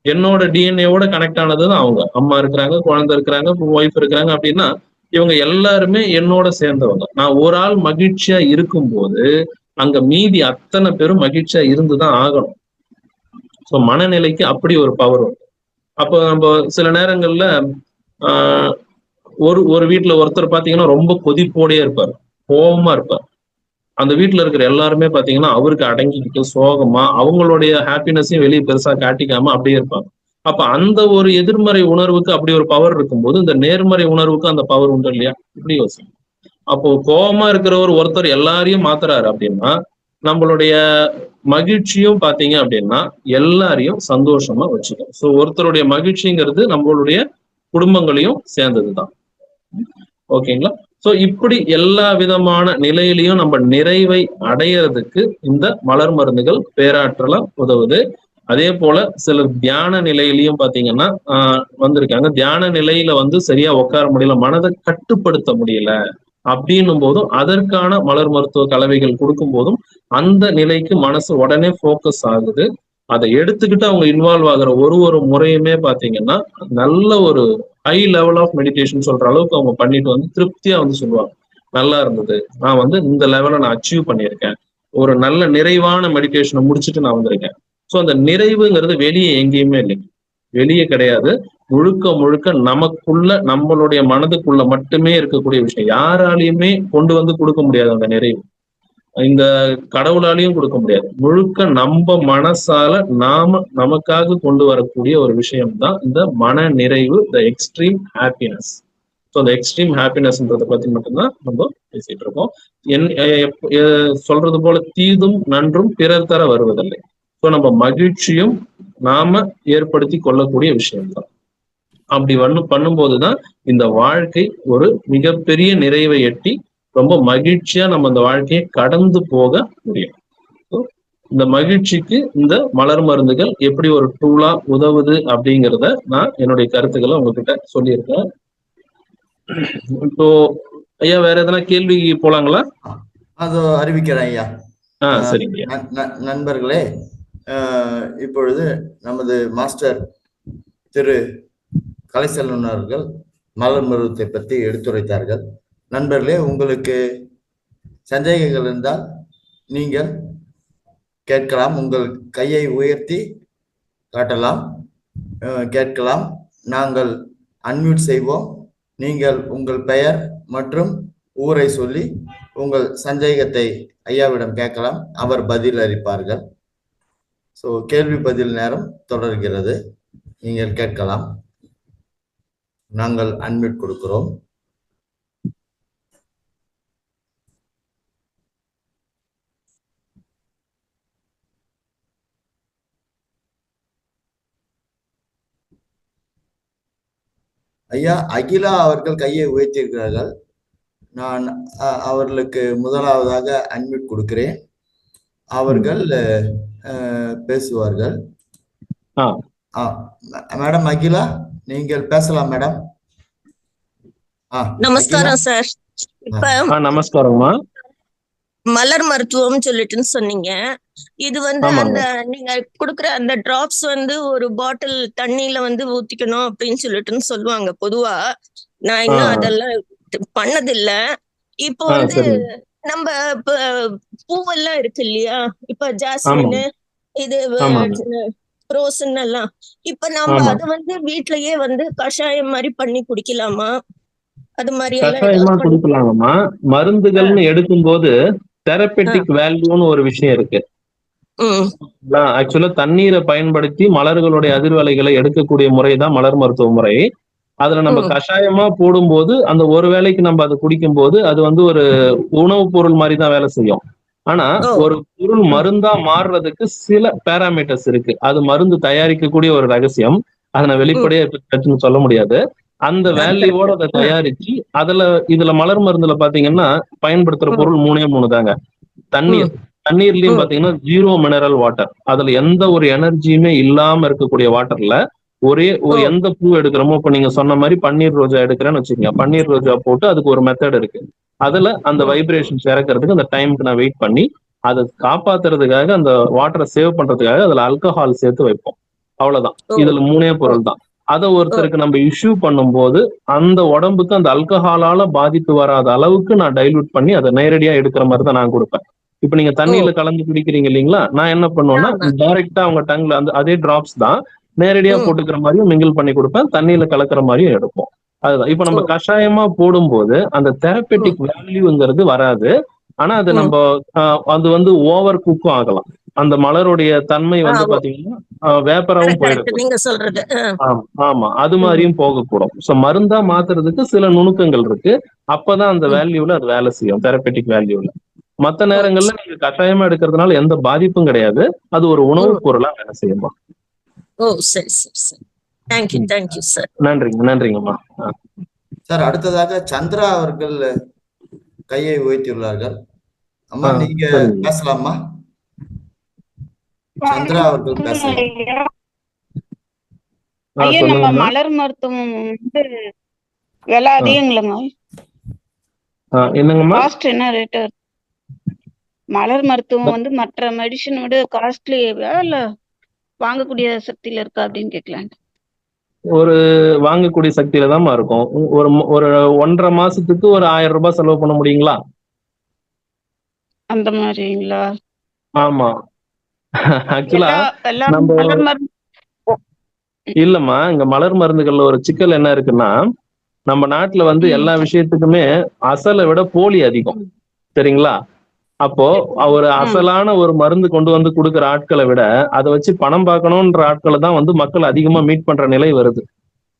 Speaker 2: என்னோட டிஎன்ஏவோட கனெக்ட் ஆனதுதான் அவங்க. அம்மா இருக்கிறாங்க, குழந்தை இருக்கிறாங்க, ஒய்ஃப் இருக்கிறாங்க அப்படின்னா இவங்க எல்லாருமே என்னோட சேர்ந்தவங்க. நான் ஒரு ஆள் மகிழ்ச்சியா இருக்கும்போது அங்க மீதி அத்தனை பேரும் மகிழ்ச்சியா இருந்துதான் ஆகணும். ஸோ மனநிலைக்கு அப்படி ஒரு பவர் உண்டு. அப்போ நம்ம சில நேரங்கள்ல ஒரு வீட்டுல ஒருத்தர் பாத்தீங்கன்னா ரொம்ப கொதிப்போடே இருப்பார், கோபமா இருப்பார். அந்த வீட்டுல இருக்கிற எல்லாருமே பாத்தீங்கன்னா அவருக்கு அடங்கிக்கிட்டு சோகமா அவங்களுடைய ஹாப்பினஸையும் வெளியே பெருசா காட்டிக்காம அப்படியே இருப்பாங்க. அப்ப அந்த ஒரு எதிர்மறை உணர்வுக்கு அப்படி ஒரு பவர் இருக்கும்போது இந்த நேர்மறை உணர்வுக்கு அந்த பவர் உண்டு இல்லையா, இப்படி யோசிக்கும். அப்போ கோபமா ஒருத்தர் எல்லாரையும் மாத்துறாரு அப்படின்னா நம்மளுடைய மகிழ்ச்சியும் பாத்தீங்க அப்படின்னா எல்லாரையும் சந்தோஷமா வச்சுக்கணும். ஸோ ஒருத்தருடைய மகிழ்ச்சிங்கிறது நம்மளுடைய குடும்பங்களையும் சேர்ந்ததுதான். ஓகேங்களா. ஸோ இப்படி எல்லா விதமான நிலையிலையும் நம்ம நிறைவை அடையிறதுக்கு இந்த மலர் மருந்துகள் பேராற்றலா உதவுது. அதே போல சில தியான நிலையிலையும் பாத்தீங்கன்னா வந்திருக்காங்க. தியான நிலையில வந்து சரியா உட்கார முடியல, மனதை கட்டுப்படுத்த முடியல அப்படின்னும் போதும் அதற்கான மலர் மருத்துவ கலவைகள் கொடுக்கும் போதும் அந்த நிலைக்கு மனசு உடனே ஃபோக்கஸ் ஆகுது. அதை எடுத்துக்கிட்டு அவங்க இன்வால்வ் ஆகுற ஒரு முறையுமே பாத்தீங்கன்னா நல்ல ஒரு ஹை லெவல் ஆஃப் மெடிடேஷன் சொல்ற அளவுக்கு அவங்க பண்ணிட்டு வந்து திருப்தியா வந்து சொல்லுவாங்க, நல்லா இருந்தது, நான் வந்து இந்த லெவலை நான் அச்சீவ் பண்ணியிருக்கேன், ஒரு நல்ல நிறைவான மெடிடேஷனை முடிச்சுட்டு நான் வந்திருக்கேன். ஸோ அந்த நிறைவுங்கிறது வெளியே எங்கேயுமே இல்லைங்க, வெளியே கிடையாது. முழுக்க முழுக்க நமக்குள்ள, நம்மளுடைய மனதுக்குள்ள மட்டுமே இருக்கக்கூடிய விஷயம். யாராலையுமே கொண்டு வந்து கொடுக்க முடியாது அந்த நிறைவு. இந்த கடவுளாலையும் கொடுக்க முடியாது. முழுக்க நம்ம மனசால நாம நமக்காக கொண்டு வரக்கூடிய ஒரு விஷயம் தான் இந்த மன நிறைவு, த எக்ஸ்ட்ரீம் ஹாப்பினஸ். ஸோ அந்த எக்ஸ்ட்ரீம் ஹாப்பினஸ்ன்றதை பத்தி மட்டும்தான் நம்ம பேசிட்டு இருக்கோம். சொல்றது போல தீதும் நன்றும் பிறர் தர வருவதில்லை. ஸோ நம்ம மகிழ்ச்சியும் நாம ஏற்படுத்தி கொள்ளக்கூடிய விஷயம்தான். அப்படி பண்ணும்போதுதான் இந்த வாழ்க்கை ஒரு மிகப்பெரிய நிறைவை எட்டி ரொம்ப மகிழ்ச்சியா நம்ம இந்த வாழ்க்கையை கடந்து போக முடியும். இந்த மகிழ்ச்சிக்கு இந்த மலர் மருந்துகள் எப்படி ஒரு டூலா உதவுது அப்படிங்கிறத நான் என்னுடைய கருத்துக்களை உங்ககிட்ட சொல்லியிருக்கேன். இப்போ ஐயா வேற எதனா கேள்வி போலாங்களா?
Speaker 1: அது அறிவிக்கிறேன் ஐயா.
Speaker 2: சரிங்க
Speaker 1: நண்பர்களே, இப்பொழுது நமது மாஸ்டர் திரு கலைச்செல்வன் அவர்கள் மலர் மருத்துவத்தை பற்றி எடுத்துரைத்தார்கள். நண்பர்களே, உங்களுக்கு சந்தேகங்கள் இருந்தால் நீங்கள் கேட்கலாம். உங்கள் கையை உயர்த்தி காட்டலாம், கேட்கலாம். நாங்கள் அன்மியூட் செய்வோம். நீங்கள் உங்கள் பெயர் மற்றும் ஊரை சொல்லி உங்கள் சந்தேகத்தை ஐயாவிடம் கேட்கலாம். அவர் பதில் அளிப்பார்கள். ஸோ கேள்வி பதில் நேரம் தொடர்கிறது. நீங்கள் கேட்கலாம். நாங்கள் அன்மியூட் கொடுக்கிறோம். ஐயா அகிலா அவர்கள் கையை உயர்த்தியிருக்கிறார்கள். நான் அவர்களுக்கு முதலாவதாக அன்மியூட் கொடுக்கிறேன். அவர்கள் பேசுவார்கள். மேடம் அகிலா, நீங்கள் பேசலாம் மேடம்.
Speaker 3: நமஸ்காரம் சார்.
Speaker 2: இப்ப நமஸ்காரம்மா.
Speaker 3: மலர் மருத்துவம் சொல்லிட்டுன்னு சொன்னீங்க. இது வந்து அந்த நீங்க குடுக்குற அந்த டிராப்ஸ் வந்து ஒரு பாட்டில் தண்ணியில வந்து ஊத்திக்கணும் அப்படின்னு சொல்லிட்டுன்னு சொல்லுவாங்க பொதுவா. நான் இன்னும் அதெல்லாம் பண்ணதில்ல. இப்போ வந்து நம்ம பூவெல்லாம் இருக்கு இல்லையா, இப்ப ஜாஸ்மின், இது ரோஸ்ன்னு எல்லாம், இப்ப நம்ம அதை வந்து வீட்லயே வந்து கஷாயம் மாதிரி பண்ணி குடிக்கலாமா? அது மாதிரி
Speaker 2: கஷாயமா குடிக்கலாமா? மருந்துகள்னு எடுக்கும் போது தெரபெட்டிக் வேல்யூன்னு ஒரு விஷயம் இருக்கு. ஆக்சுவலா தண்ணீரை பயன்படுத்தி மலர்களுடைய அதிர்வலைகளை எடுக்கக்கூடிய முறைதான் மலர் மருத்துவ முறை. அதுல நம்ம கஷாயமா போடும்போது அந்த ஒரு வேளைக்கு நம்ம அதை குடிக்கும் போது அது வந்து ஒரு உணவுப் பொருள் மாதிரி தான் வேலை செய்யும். ஆனா ஒரு பொருள் மருந்தா மாறுறதுக்கு சில பேராமீட்டர்ஸ் இருக்கு. அது மருந்து தயாரிக்கக்கூடிய ஒரு ரகசியம். அதை நான் வெளிப்படையா சொல்ல முடியாது. அந்த வேல்யூவோட அதை தயாரிச்சு இதுல மலர் மருந்துல பாத்தீங்கன்னா பயன்படுத்துற பொருள் 3 தாங்க. தண்ணீர்லயும் பாத்தீங்கன்னா 0 மினரல் வாட்டர். அதுல எந்த ஒரு எனர்ஜியுமே இல்லாம இருக்கக்கூடிய வாட்டர்ல எந்த பூ எடுக்கிறோமோ, இப்ப நீங்க சொன்ன மாதிரி பன்னீர் ரோஜா எடுக்கிறேன்னு வச்சுக்கோங்க. பன்னீர் ரோஜா போட்டு அதுக்கு ஒரு மெத்தட் இருக்கு. அதுல அந்த வைப்ரேஷன்ஸ் இறக்குறதுக்கு அந்த டைமுக்கு நான் வெயிட் பண்ணி அதை காப்பாத்துறதுக்காக அந்த வாட்டரை சேவ் பண்றதுக்காக அதுல ஆல்கஹால் சேர்த்து வைப்போம். அவ்வளவுதான். இதுல 3 பொருள் தான். அதை ஒருத்தருக்கு நம்ம இஷ்யூ பண்ணும்போது அந்த உடம்புக்கு அந்த ஆல்கஹாலால பாதிப்பு வராத அளவுக்கு நான் டைல்யூட் பண்ணி அதை நேரடியா எடுக்கிற மாதிரி தான் நான் கொடுப்பேன். இப்ப நீங்க தண்ணியில கலந்து குடிக்கிறீங்க இல்லைங்களா, நான் என்ன பண்ணுவேன்னா டைரக்டா அவங்க டங்ல அதே டிராப்ஸ் தான் நேரடியா போட்டுக்கிற மாதிரியும் மிங்கிள் பண்ணி கொடுப்பேன், தண்ணியில கலக்கிற மாதிரியும் எடுப்போம். அதுதான். இப்ப நம்ம கஷாயமா போடும்போது அந்த தெரபெட்டிக் வேல்யூங்கிறது வராது. ஆனா அது நம்ம அது வந்து ஓவர் குக்கும் ஆகலாம். அந்த மலருடைய தன்மை வந்து பாத்தீங்கன்னா வேப்பராவும் போயிடும்.
Speaker 3: நீங்க சொல்றது.
Speaker 2: ஆமா, அது மாதிரியும் போகக்கூடும். சோ மருந்தா மாத்துறதுக்கு சில நுணுக்கங்கள் இருக்கு. அப்பதான் அந்த வேல்யூல அது வேலை செய்யும், தெரபெட்டிக் வேல்யூல. மத்த நேரங்கள்ல நீங்க கஷாயமா எடுக்கிறதுனால எந்த பாதிப்பும் கிடையாது. அது ஒரு உணவுப் பொருளா வேலை செய்யுமா.
Speaker 3: சரி சரி சரி. Thank you sir.
Speaker 2: நன்றிங்கம்மா.
Speaker 1: சார், அடுத்ததாக சந்திரா அவர்கள் கையை உயர்த்தியுள்ளார்கள். அம்மா, நீங்க பேசலாமா? சந்திரா அவர்கள் பேசலாம்.
Speaker 4: நம்ம மலர் மருத்துவம் வந்து விலை அதிகங்களா?
Speaker 2: என்னங்கம்மா?
Speaker 4: காஸ்ட் என்ன ரேட்? மலர் மருத்துவம் வந்து மற்ற மெடிசன் விட காஸ்ட்லியா இல்ல வாங்கக்கூடிய சக்தியில இருக்கா அப்படின்னு கேட்கலாம்.
Speaker 2: ஒரு வாங்கக்கூடிய சக்தியில தான் இருக்கும். ஒரு 1.5 மாசத்துக்கு ஒரு 1000 ரூபாய் செலவு பண்ண முடியுங்களா?
Speaker 4: அந்த மாதிரிங்களா?
Speaker 2: ஆமா. ஆக்சுவலா
Speaker 4: எல்லாரும்
Speaker 2: நம்ம
Speaker 4: மலர் மருந்து.
Speaker 2: இல்லம்மா, இங்க மலர் மருந்துகள்ல ஒரு சிக்கல் என்ன இருக்குன்னா, நம்ம நாட்டுல வந்து எல்லா விஷயத்துக்குமே அசலை விட போலி அதிகம். சரிங்களா? அப்போ ஒரு அசலான ஒரு மருந்து கொண்டு வந்து கொடுக்குற ஆட்களை விட அதை வச்சு பணம் பார்க்கணும்ன்ற ஆட்களை தான் வந்து மக்கள் அதிகமா மீட் பண்ற நிலை வருது.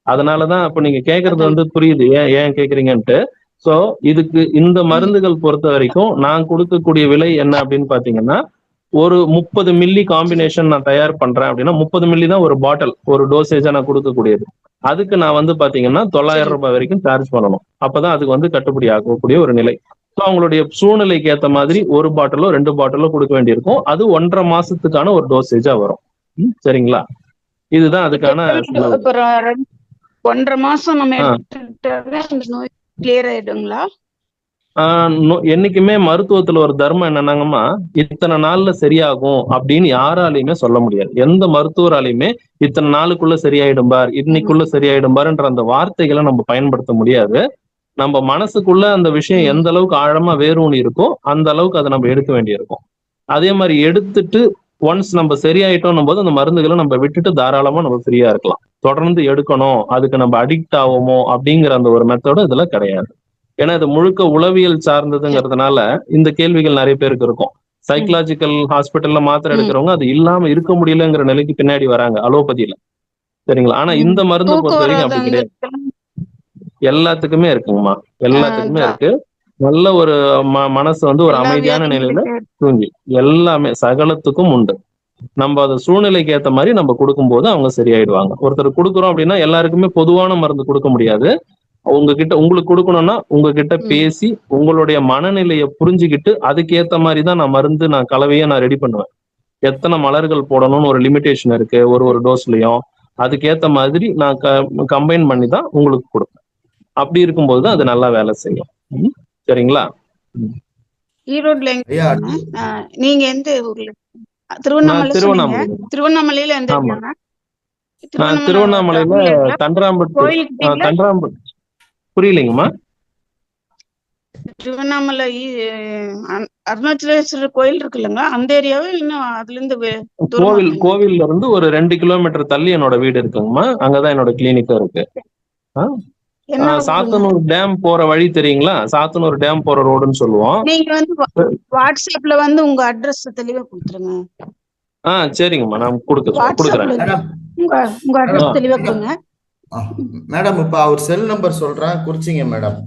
Speaker 2: அதனாலதான் இப்ப நீங்க கேக்குறது வந்து புரியுது ஏன் ஏன் கேக்குறீங்கன்ட்டு. சோ இதுக்கு இந்த மருந்துகள் பொறுத்த வரைக்கும் நான் கொடுக்கக்கூடிய விலை என்ன அப்படின்னு பாத்தீங்கன்னா, ஒரு 30 மில்லி காம்பினேஷன் நான் தயார் பண்றேன் அப்படின்னா 30 மில்லி தான் ஒரு பாட்டில் ஒரு டோசேஜா நான் கொடுக்கக்கூடியது. அதுக்கு நான் வந்து பாத்தீங்கன்னா 900 ரூபாய் வரைக்கும் சார்ஜ் பண்ணணும். அப்பதான் அதுக்கு வந்து கட்டுப்படி ஆகக்கூடிய ஒரு நிலை. ஸோ அவங்களுடைய சூழ்நிலைக்கு ஏற்ற மாதிரி ஒரு பாட்டிலோ 2 பாட்டிலோ கொடுக்க வேண்டியிருக்கும். அது 1.5 மாசத்துக்கான ஒரு டோசேஜா வரும். சரிங்களா? இதுதான் அதுக்கான செலவு.
Speaker 4: 1.5 மாசம் நம்ம எடுத்துக்கிட்டாவே அந்த நோய் கிளியர் ஆயிடுங்களா?
Speaker 2: என்னைக்குமே மருத்துவத்துல ஒரு தர்மம் என்னன்னாங்கம்மா, இத்தனை நாள்ல சரியாகும் அப்படின்னு யாராலையுமே சொல்ல முடியாது. எந்த மருத்துவராலையுமே இத்தனை நாளுக்குள்ள சரியாயிடும் பார், இன்னைக்குள்ள சரியாயிடும் பாருன்ற அந்த வார்த்தைகளை நம்ம பயன்படுத்த முடியாது. நம்ம மனசுக்குள்ள அந்த விஷயம் எந்த அளவுக்கு ஆழமா வேரூனி இருக்கோ அந்த அளவுக்கு அதை நம்ம எடுக்க வேண்டியிருக்கும். அதே மாதிரி எடுத்துட்டு ஒன்ஸ் நம்ம சரியாயிட்டோம் போது அந்த மருந்துகளை நம்ம விட்டுட்டு தாராளமா நம்ம ஃப்ரீயா இருக்கலாம். தொடர்ந்து எடுக்கணும், அதுக்கு நம்ம அடிக்ட் ஆவோமோ அப்படிங்கிற அந்த ஒரு மெத்தடும் இதுல கிடையாது. ஏன்னா இது முழுக்க உளவியல் சார்ந்ததுங்கிறதுனால இந்த கேள்விகள் நிறைய பேருக்கு இருக்கும். சைக்கலாஜிக்கல் ஹாஸ்பிட்டல்ல மாத்திரை எடுக்கிறவங்க அது இல்லாம இருக்க முடியலங்கிற நிலைக்கு பின்னாடி வராங்க அலோபதியில. சரிங்களா? ஆனா இந்த மருந்தை பொறுத்த வரைக்கும் அப்படி கிடையாது. எல்லாத்துக்குமே இருக்குங்கம்மா, எல்லாத்துக்குமே இருக்கு. நல்ல ஒரு மனசு வந்து ஒரு அமைதியான நிலையில தூங்கி எல்லாமே சகலத்துக்கும் உண்டு. நம்ம அது சூழ்நிலைக்கு ஏற்ற மாதிரி நம்ம கொடுக்கும்போது அவங்க சரியாயிடுவாங்க. ஒருத்தர் கொடுக்குறோம் அப்படின்னா எல்லாருக்குமே பொதுவான மருந்து கொடுக்க முடியாது. உங்ககிட்ட உங்களுக்கு கொடுக்கணும்னா உங்ககிட்ட பேசி உங்களுடைய மனநிலையை புரிஞ்சுக்கிட்டு அதுக்கேத்த மாதிரி தான் நான் மருந்து நான் கலவையை நான் ரெடி பண்ணுவேன். எத்தனை மலர்கள் போடணும்னு ஒரு லிமிடேஷன் இருக்கு ஒரு டோஸ்லயும். அதுக்கேத்த மாதிரி நான் கம்பைன் பண்ணி தான் உங்களுக்கு கொடுப்பேன். அப்படி இருக்கும்போது தான் அது நல்லா வேலை செய்யும். சரிங்களா?
Speaker 4: ஈரோட்ல நீங்க எந்த ஊர்ல? திருவண்ணாமலை. திருவண்ணாமலையில எந்த?
Speaker 2: திருவண்ணாமலையில கன்றாம்பட்டு. புரியலைங்கம்மா.
Speaker 4: திருவண்ணாமலை அருணாச்சலேஸ்வரர் கோயில் இருக்குல்லங்க, அந்த ஏரியாவே இன்னும் அதுல இருந்து
Speaker 2: கோவில்ல இருந்து ஒரு 2 கிலோமீட்டர் தள்ளி என்னோட வீடு இருக்குங்கம்மா. அங்கதான் என்னோட கிளினிக்கும் இருக்கு. சாத்தனூர் டேம் போற வழி தெரியுங்களா? சாத்தனூர் டேம் போற ரோடுன்னு சொல்லுவோம்.
Speaker 4: நீங்க வந்து வாட்ஸ்அப்ல வந்து உங்க அட்ரஸ் தெளிவா கொடுத்துருங்க.
Speaker 2: சரிங்கம்மா, நான் கொடுக்குறேன்.
Speaker 4: உங்க அட்ரஸ் தெளிவா கொடுங்க
Speaker 1: மேடம். இப்ப அவர் செல் நம்பர் சொல்றேன், குறிச்சிங்க மேடம்.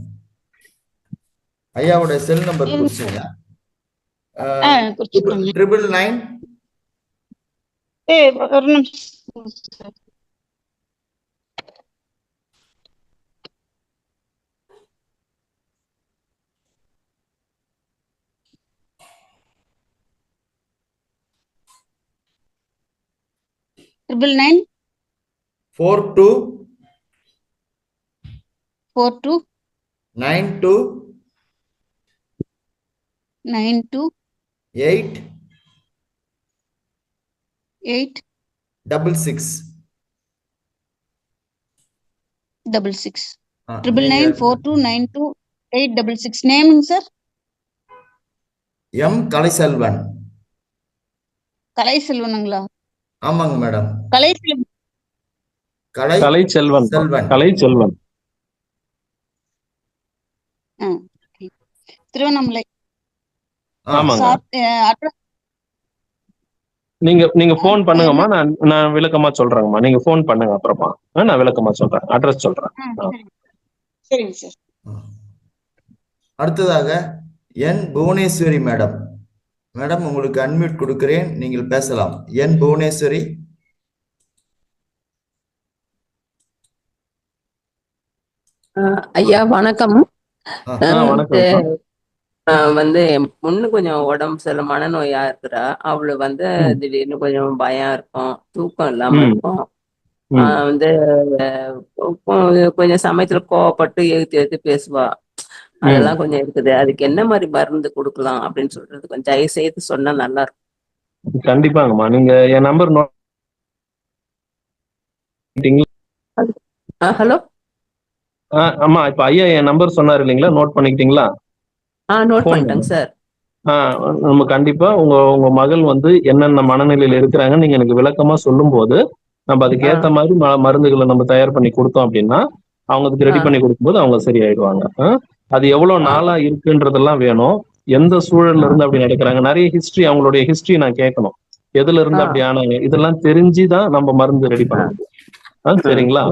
Speaker 1: ஐயாவோட செல் நம்பர் குறிச்சிங்க. 999.
Speaker 4: ஒரு நிமிஷம். 999
Speaker 1: 42 92 8 66.
Speaker 4: 999429286. நேமுங்க சார்?
Speaker 1: எம் கலைசெல்வன்.
Speaker 4: கலைசெல்வனுங்களா?
Speaker 1: ஆமாங்க மேடம்.
Speaker 2: கலைசெல்வன்.
Speaker 4: திருவண்ணாமலை.
Speaker 2: நீங்க போன் பண்ணுங்கம்மா, நான் விளக்கமா சொல்றேங்கம்மா. நீங்க போன் பண்ணுங்க, அப்புறமா நான் விளக்கமா சொல்றேன், அட்ரஸ் சொல்றேன்.
Speaker 4: சரிங்க சார்.
Speaker 1: அடுத்ததாக என் புவனேஸ்வரி மேடம். மேடம், உங்களுக்கு அன்மியூட் கொடுக்கிறேன், நீங்கள் பேசலாம். என் புவனேஸ்வரி.
Speaker 5: ஐயா வணக்கம்.
Speaker 2: வணக்கம்.
Speaker 5: என் பொண்ணு கொஞ்சம் உடம்பு சில மனநோயா இருக்கிறா. அவளு திடீர்னு கொஞ்சம் பயம் இருக்கும், தூக்கம் இல்லாம இருக்கும். கொஞ்சம் சமயத்துல கோவப்பட்டு எழுத்து பேசுவா. அதெல்லாம் கொஞ்சம் இருக்குது. அதுக்கு என்ன மாதிரி மருந்து கொடுக்கலாம் அப்படின்னு சொல்றது கொஞ்சம் தயவு செய்து சொன்னா நல்லா இருக்கும்.
Speaker 2: கண்டிப்பாங்கம்மா. நீங்க என் நம்பர்
Speaker 5: ஹலோ.
Speaker 2: ஆமா, இப்ப ஐயா என் நம்பர் சொன்னாரு இல்லைங்களா, நோட் பண்ணிக்கிட்டீங்களா?
Speaker 5: நோட் பண்ணிட்டேங்க சார்.
Speaker 2: நம்ம கண்டிப்பா உங்க மகள் வந்து என்னென்ன மனநிலையில இருக்கிறாங்கன்னு நீங்க எனக்கு விளக்கமா சொல்லும் போது நம்ம அதுக்கேத்த மாதிரி மருந்துகளை நம்ம தயார் பண்ணி கொடுத்தோம் அப்படின்னா அவங்க அதுக்கு ரெடி பண்ணி கொடுக்கும்போது அவங்க சரியாயிடுவாங்க. அது எவ்வளவு நாளா இருக்குன்றதெல்லாம் வேணும். எந்த சூழல்ல இருந்து அப்படி நடக்கிறாங்க, நிறைய ஹிஸ்டரி, அவங்களுடைய ஹிஸ்டரி நான் கேட்கணும். எதுல இருந்து அப்படி ஆனாங்க, இதெல்லாம் தெரிஞ்சுதான் நம்ம மருந்து ரெடி பண்ண முடியும். சரிங்களா?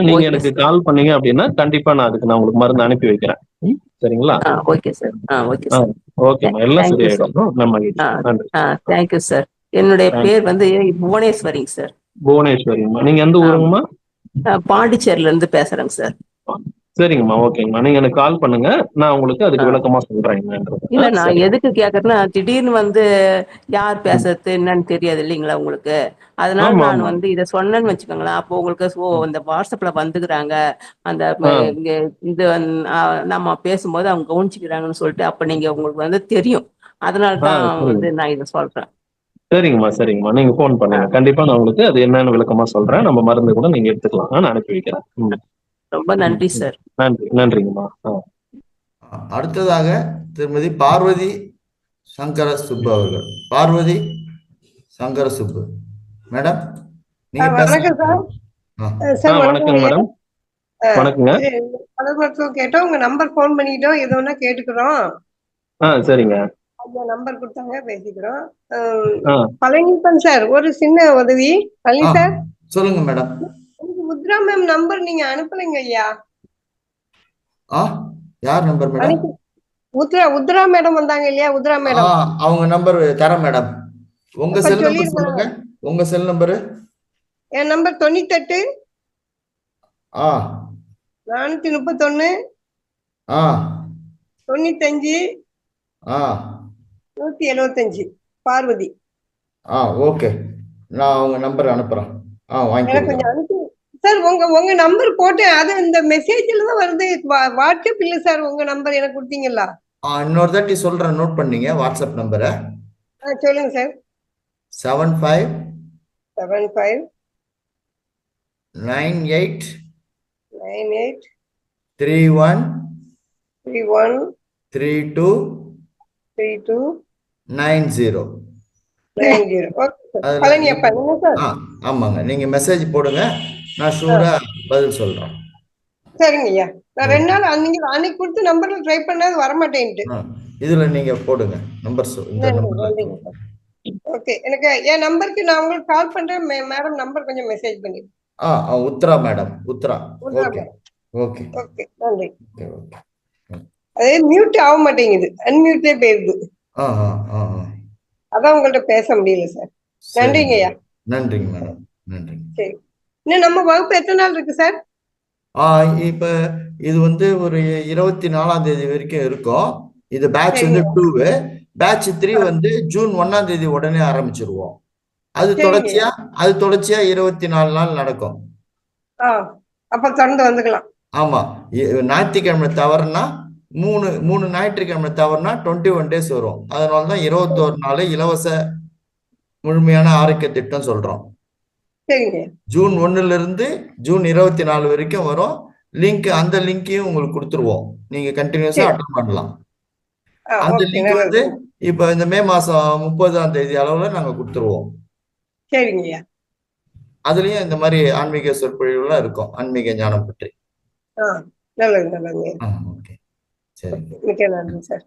Speaker 2: நீங்க எனக்கு கால் பண்ணீங்க அப்படின்னா கண்டிப்பா நான் உங்களுக்கு மருந்து அனுப்பி வைக்கிறேன். சரிங்களா?
Speaker 5: Okay sir. Okay sir.
Speaker 2: ஓகேம்மா, எல்லாம் சரியாயிடும். நம்ம நன்றி.
Speaker 5: Thank you sir. என்னுடைய பேர் வந்து புவனேஸ்வரிங்க சார்.
Speaker 2: புவனேஸ்வரிங்கம்மா, நீங்க எந்த ஊருங்கம்மா?
Speaker 5: பாண்டிச்சேரியில இருந்து பேசுறேங்க சார்.
Speaker 2: சரிங்கம்மா, ஓகேங்கம்மா. நீங்க எனக்கு கால் பண்ணுங்க, நான் உங்களுக்கு அதுக்கு விளக்கமா சொல்றேன்.
Speaker 5: இல்ல, நான் எதுக்கு கேக்குறேன்னா, திடீர்னு வந்து யார் பேசுறது என்னன்னு தெரியாது இல்லைங்களா உங்களுக்கு. அதனால நான் வந்து இத சொன்னேன்னு வச்சுக்கோங்களேன், அப்போ உங்களுக்கு இந்த வாட்ஸ்அப்ல வந்துக்கிறாங்க, அந்த இது நம்ம பேசும்போது அவங்க கவனிச்சுக்கிறாங்கன்னு சொல்லிட்டு அப்ப நீங்க உங்களுக்கு வந்து தெரியும். அதனாலதான் வந்து நான் இதை சொல்றேன்.
Speaker 2: சரிங்கம்மா, நீங்க போன் பண்ணுங்க, கண்டிப்பா நான் உங்களுக்கு அது என்னன்னு விளக்கமா சொல்றேன். நம்ம மருந்து கூட நீங்க எடுத்துக்கலாம், நான் அனுப்பி வைக்கிறேன்.
Speaker 5: ரொம்ப நன்றி சார்.
Speaker 2: நன்றிங்கம்மா.
Speaker 1: அடுத்ததாக திருமதி பார்வதி சங்கர சுப்பு அவர்கள். பார்வதி சங்கர சுப்பு மேடம், நீங்க
Speaker 6: வணக்கம் சார்.
Speaker 2: வணக்கம் மேடம். வணக்கங்க.
Speaker 6: மருத்துவம் கேட்டோம், உங்க நம்பர் போன் பண்ணிட்டோம், எதுனா கேட்டுக்கிறோம்.
Speaker 2: சரிங்க.
Speaker 6: அந்த நம்பர் கொடுத்தாங்க, பேசிக்கிறோம். பழனிப்பன் சார், ஒரு சின்ன உதவி. பழனி சார்
Speaker 1: சொல்லுங்க மேடம்.
Speaker 6: முத்ரா மேம் நம்பர் நீங்க அனுப்பலைங்க ஐயா.
Speaker 1: யார் நம்பர் மேடம்?
Speaker 6: உத்ரா மேடம் வந்தாங்க இல்லையா, உத்ரா மேடம்.
Speaker 1: அவங்க நம்பர் தரேன் மேடம். உங்க செல் நம்பர் சொல்லுங்க. உங்க செல் நம்பர்?
Speaker 6: என் நம்பர் 98 431 95 175. பார்வதி.
Speaker 1: ஓகே, நான் அவங்க நம்பர் அனுப்புறேன்.
Speaker 6: கொஞ்சம் அனுப்பி சார். உங்க நம்பர் போட்டேன், அது இந்த மெசேஜ்ல தான் வருது, வாட்ஸ்அப் இல்ல சார். உங்க நம்பர் எனக்கு கொடுத்தீங்களா?
Speaker 1: இன்னொரு தாட்டி சொல்றேன், நோட் பண்ணீங்க வாட்ஸ்அப் நம்பரை.
Speaker 6: சொல்லுங்க சார்.
Speaker 1: 75
Speaker 6: 98
Speaker 1: 31
Speaker 6: 32 90. ஆமாங்க,
Speaker 1: நீங்க மெசேஜ் போடுங்க, நான் ஷூரா பதில் சொல்றேன்.
Speaker 6: சரிங்க ஐயா. நான் 2 நாள் அன்னைக்கு கொடுத்து நம்பர்ல ட்ரை பண்ணாது வர மாட்டேன்ட்டு.
Speaker 1: இதுல நீங்க போடுங்க நம்பர்.
Speaker 6: ஓகே, எனக்கு என் நம்பருக்கு நான் உங்களுக்கு கால் பண்றேன் மேடம். நம்பர் கொஞ்சம் மெசேஜ் பண்ணி.
Speaker 1: Uthra madam, Uthra. Okay okay
Speaker 6: okay, நன்றி. அதே மியூட் ஆக மாட்டேங்குது, அன்மியூட்டே போயிருது. அதான் உங்கள்ட்ட பேச முடியல சார். நன்றிங்க ஐயா.
Speaker 1: நன்றிங்க மேடம், நன்றி.
Speaker 6: சரி, இன்னும் நம்ம வகுப்பு எத்தனை நாள் இருக்கு சார்?
Speaker 1: இப்ப இது வந்து ஒரு 24ஆம் தேதி வரைக்கும் இருக்கும். இது பேட்ச் வந்து 2. பேட்ச் 3 வந்து ஜூன் 1ஆம் தேதி உடனே ஆரம்பிச்சிருவோம். அது தொடர்ச்சியா 24 நாள் நடக்கும்.
Speaker 6: அப்ப தொடர்ந்து வந்துக்கலாம்.
Speaker 1: ஆமா, ஞாயிற்றுக்கிழமை தவறுனா 3 ஞாயிற்றுக்கிழமை தவறுனா 21 டேஸ் வரும். அதனாலதான் 21 நாள் இலவச முழுமையான ஆரோக்கிய திட்டம் சொல்றோம். ஜூன் 1ல இருந்து ஜூன் 24 வரைக்கும் வரும். அந்த லிங்கையும் உங்களுக்கு கொடுத்துருவோம், நீங்க கண்டினியூஸா அட்டெண்ட் பண்ணலாம். அந்த லிங்க் வந்து இப்ப இந்த மே மாசம் 30ஆம் தேதி அளவுல நாங்க கொடுத்துருவோம். அதுலயும் இந்த மாதிரி ஆன்மீக சொற்பொழிவுலாம் இருக்கும், ஆன்மீக ஞானம் பற்றி. ஓகே, சரி, நன்றி
Speaker 6: சார்.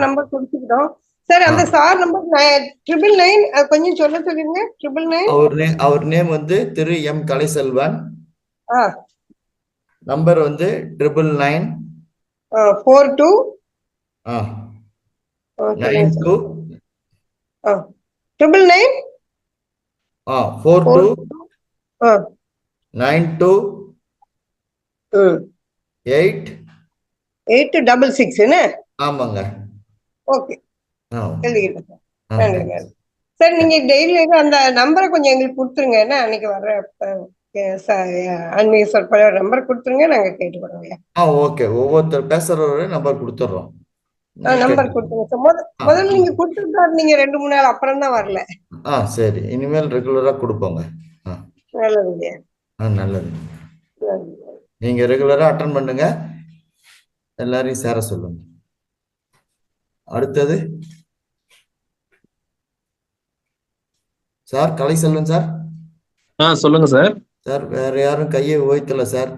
Speaker 6: நம்பர் கொடுத்துக்கிட்டோம் சார். அந்த சார் நம்பர் 999 கொஞ்சம் சொல்ல சொல்லுங்க. 999
Speaker 1: அவர் நேம் வந்து திரு எம் கலைசெல்வன். நம்பர் வந்து 999
Speaker 6: 42
Speaker 1: 92
Speaker 6: 999
Speaker 1: 42 92 866. ஆமாங்க.
Speaker 6: ஓகே, எழுதிக்கிட்டேன் சார். நீங்க டெய்லி அந்த நம்பரை கொஞ்சம் எங்களுக்கு கொடுத்துருங்க. அன்னைக்கு வர்ற ஆன்மீக சொற்பொழிவு நம்பர் கொடுத்துருங்க, நாங்க கேட்டுக்கிறோம்.
Speaker 1: ஓகே, ஒவ்வொருத்தர் பேசுறவரு நம்பர் கொடுத்துறோம்.
Speaker 6: நம்பர் கொடுத்துருங்க. முதல்ல நீங்க கொடுத்துருந்தாரு, நீங்க 2-3 நாள் அப்புறம் தான் வரல.
Speaker 1: சரி, இனிமேல் ரெகுலரா கொடுப்போங்க.
Speaker 6: நல்லது.
Speaker 1: நல்லது. நீங்க ரெகுலரா அட்டெண்ட் பண்ணுங்க, எல்லாரையும் சேர சொல்லுங்க. அடுத்தது சார், கலைசெல்வன் சார்.
Speaker 2: சொல்லுங்க சார்.
Speaker 1: சார் வேற யாரும் கையை உயர்த்தல சார்.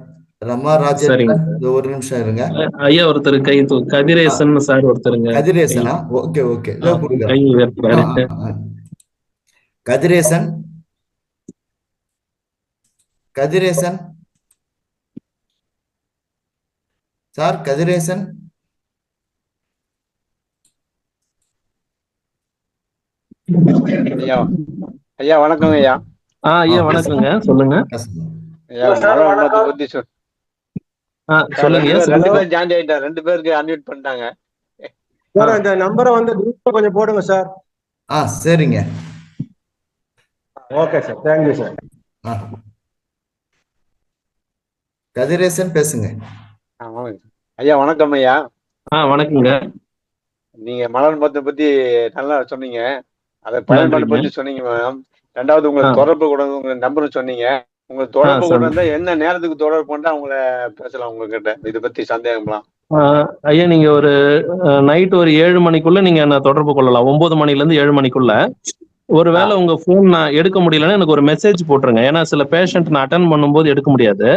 Speaker 1: ரமா
Speaker 2: சரிங்க
Speaker 1: ராஜேந்திரன்,
Speaker 2: சார்.
Speaker 1: இந்த ஒரு நிமிஷம் இருங்க.
Speaker 2: ஐயா ஒருத்தர் கை கதிரேசன் சார் ஒருத்தருங்க.
Speaker 1: கதிரேசனா? ஓகே ஓகே, இதோ கொடுக்குறேன்.
Speaker 2: கை உயர்த்துறாரு.
Speaker 1: கதிரேசன், கதிரேசன் சார், கதிரேசன்.
Speaker 7: ஐயா ஐயா வணக்கங்க ஐயா.
Speaker 2: ஐயா வணக்கங்க, சொல்லுங்க.
Speaker 7: ஐயா மலர் மருத்துவம் பத்தி
Speaker 2: சொல்லுங்க.
Speaker 7: 2 பேர் ஜாயின் ஆயிட்டாங்க, 2 பேருக்கு அன்மியூட் பண்ணிட்டாங்க.
Speaker 8: சார் இந்த நம்பரை வந்து குரூப்ல கொஞ்சம் போடுங்க சார்.
Speaker 1: சரிங்க.
Speaker 8: Okay sir, thank you sir.
Speaker 1: Kathiresan பேசுங்க.
Speaker 7: ஐயா வணக்கம் ஐயா.
Speaker 2: வணக்கங்க.
Speaker 7: நீங்க மலர் மருத்துவம் பத்தி நல்லா சொன்னீங்க, அதை பயன்பாடு பத்தி சொன்னீங்க மேடம். 2வது உங்களுக்கு தொடர்பு கூட உங்க நம்பர் சொன்னீங்க. உங்களுக்கு தொடர்பு கூட இருந்தா என்ன நேரத்துக்கு தொடர்பு பண்ணா உங்களை பேசலாம் உங்ககிட்ட இதை பத்தி சந்தேகம்லாம்?
Speaker 2: ஐயா நீங்க ஒரு நைட் ஒரு 7 மணிக்குள்ள நீங்க என்ன தொடர்பு கொள்ளலாம். 9 மணில இருந்து 7 மணிக்குள்ள. ஒருவேளை உங்க போன் நான் எடுக்க முடியலன்னா எனக்கு ஒரு மெசேஜ் போட்டுருங்க. ஏன்னா சில பேஷண்ட் நான் அட்டன் பண்ணும்போது எடுக்க முடியாது.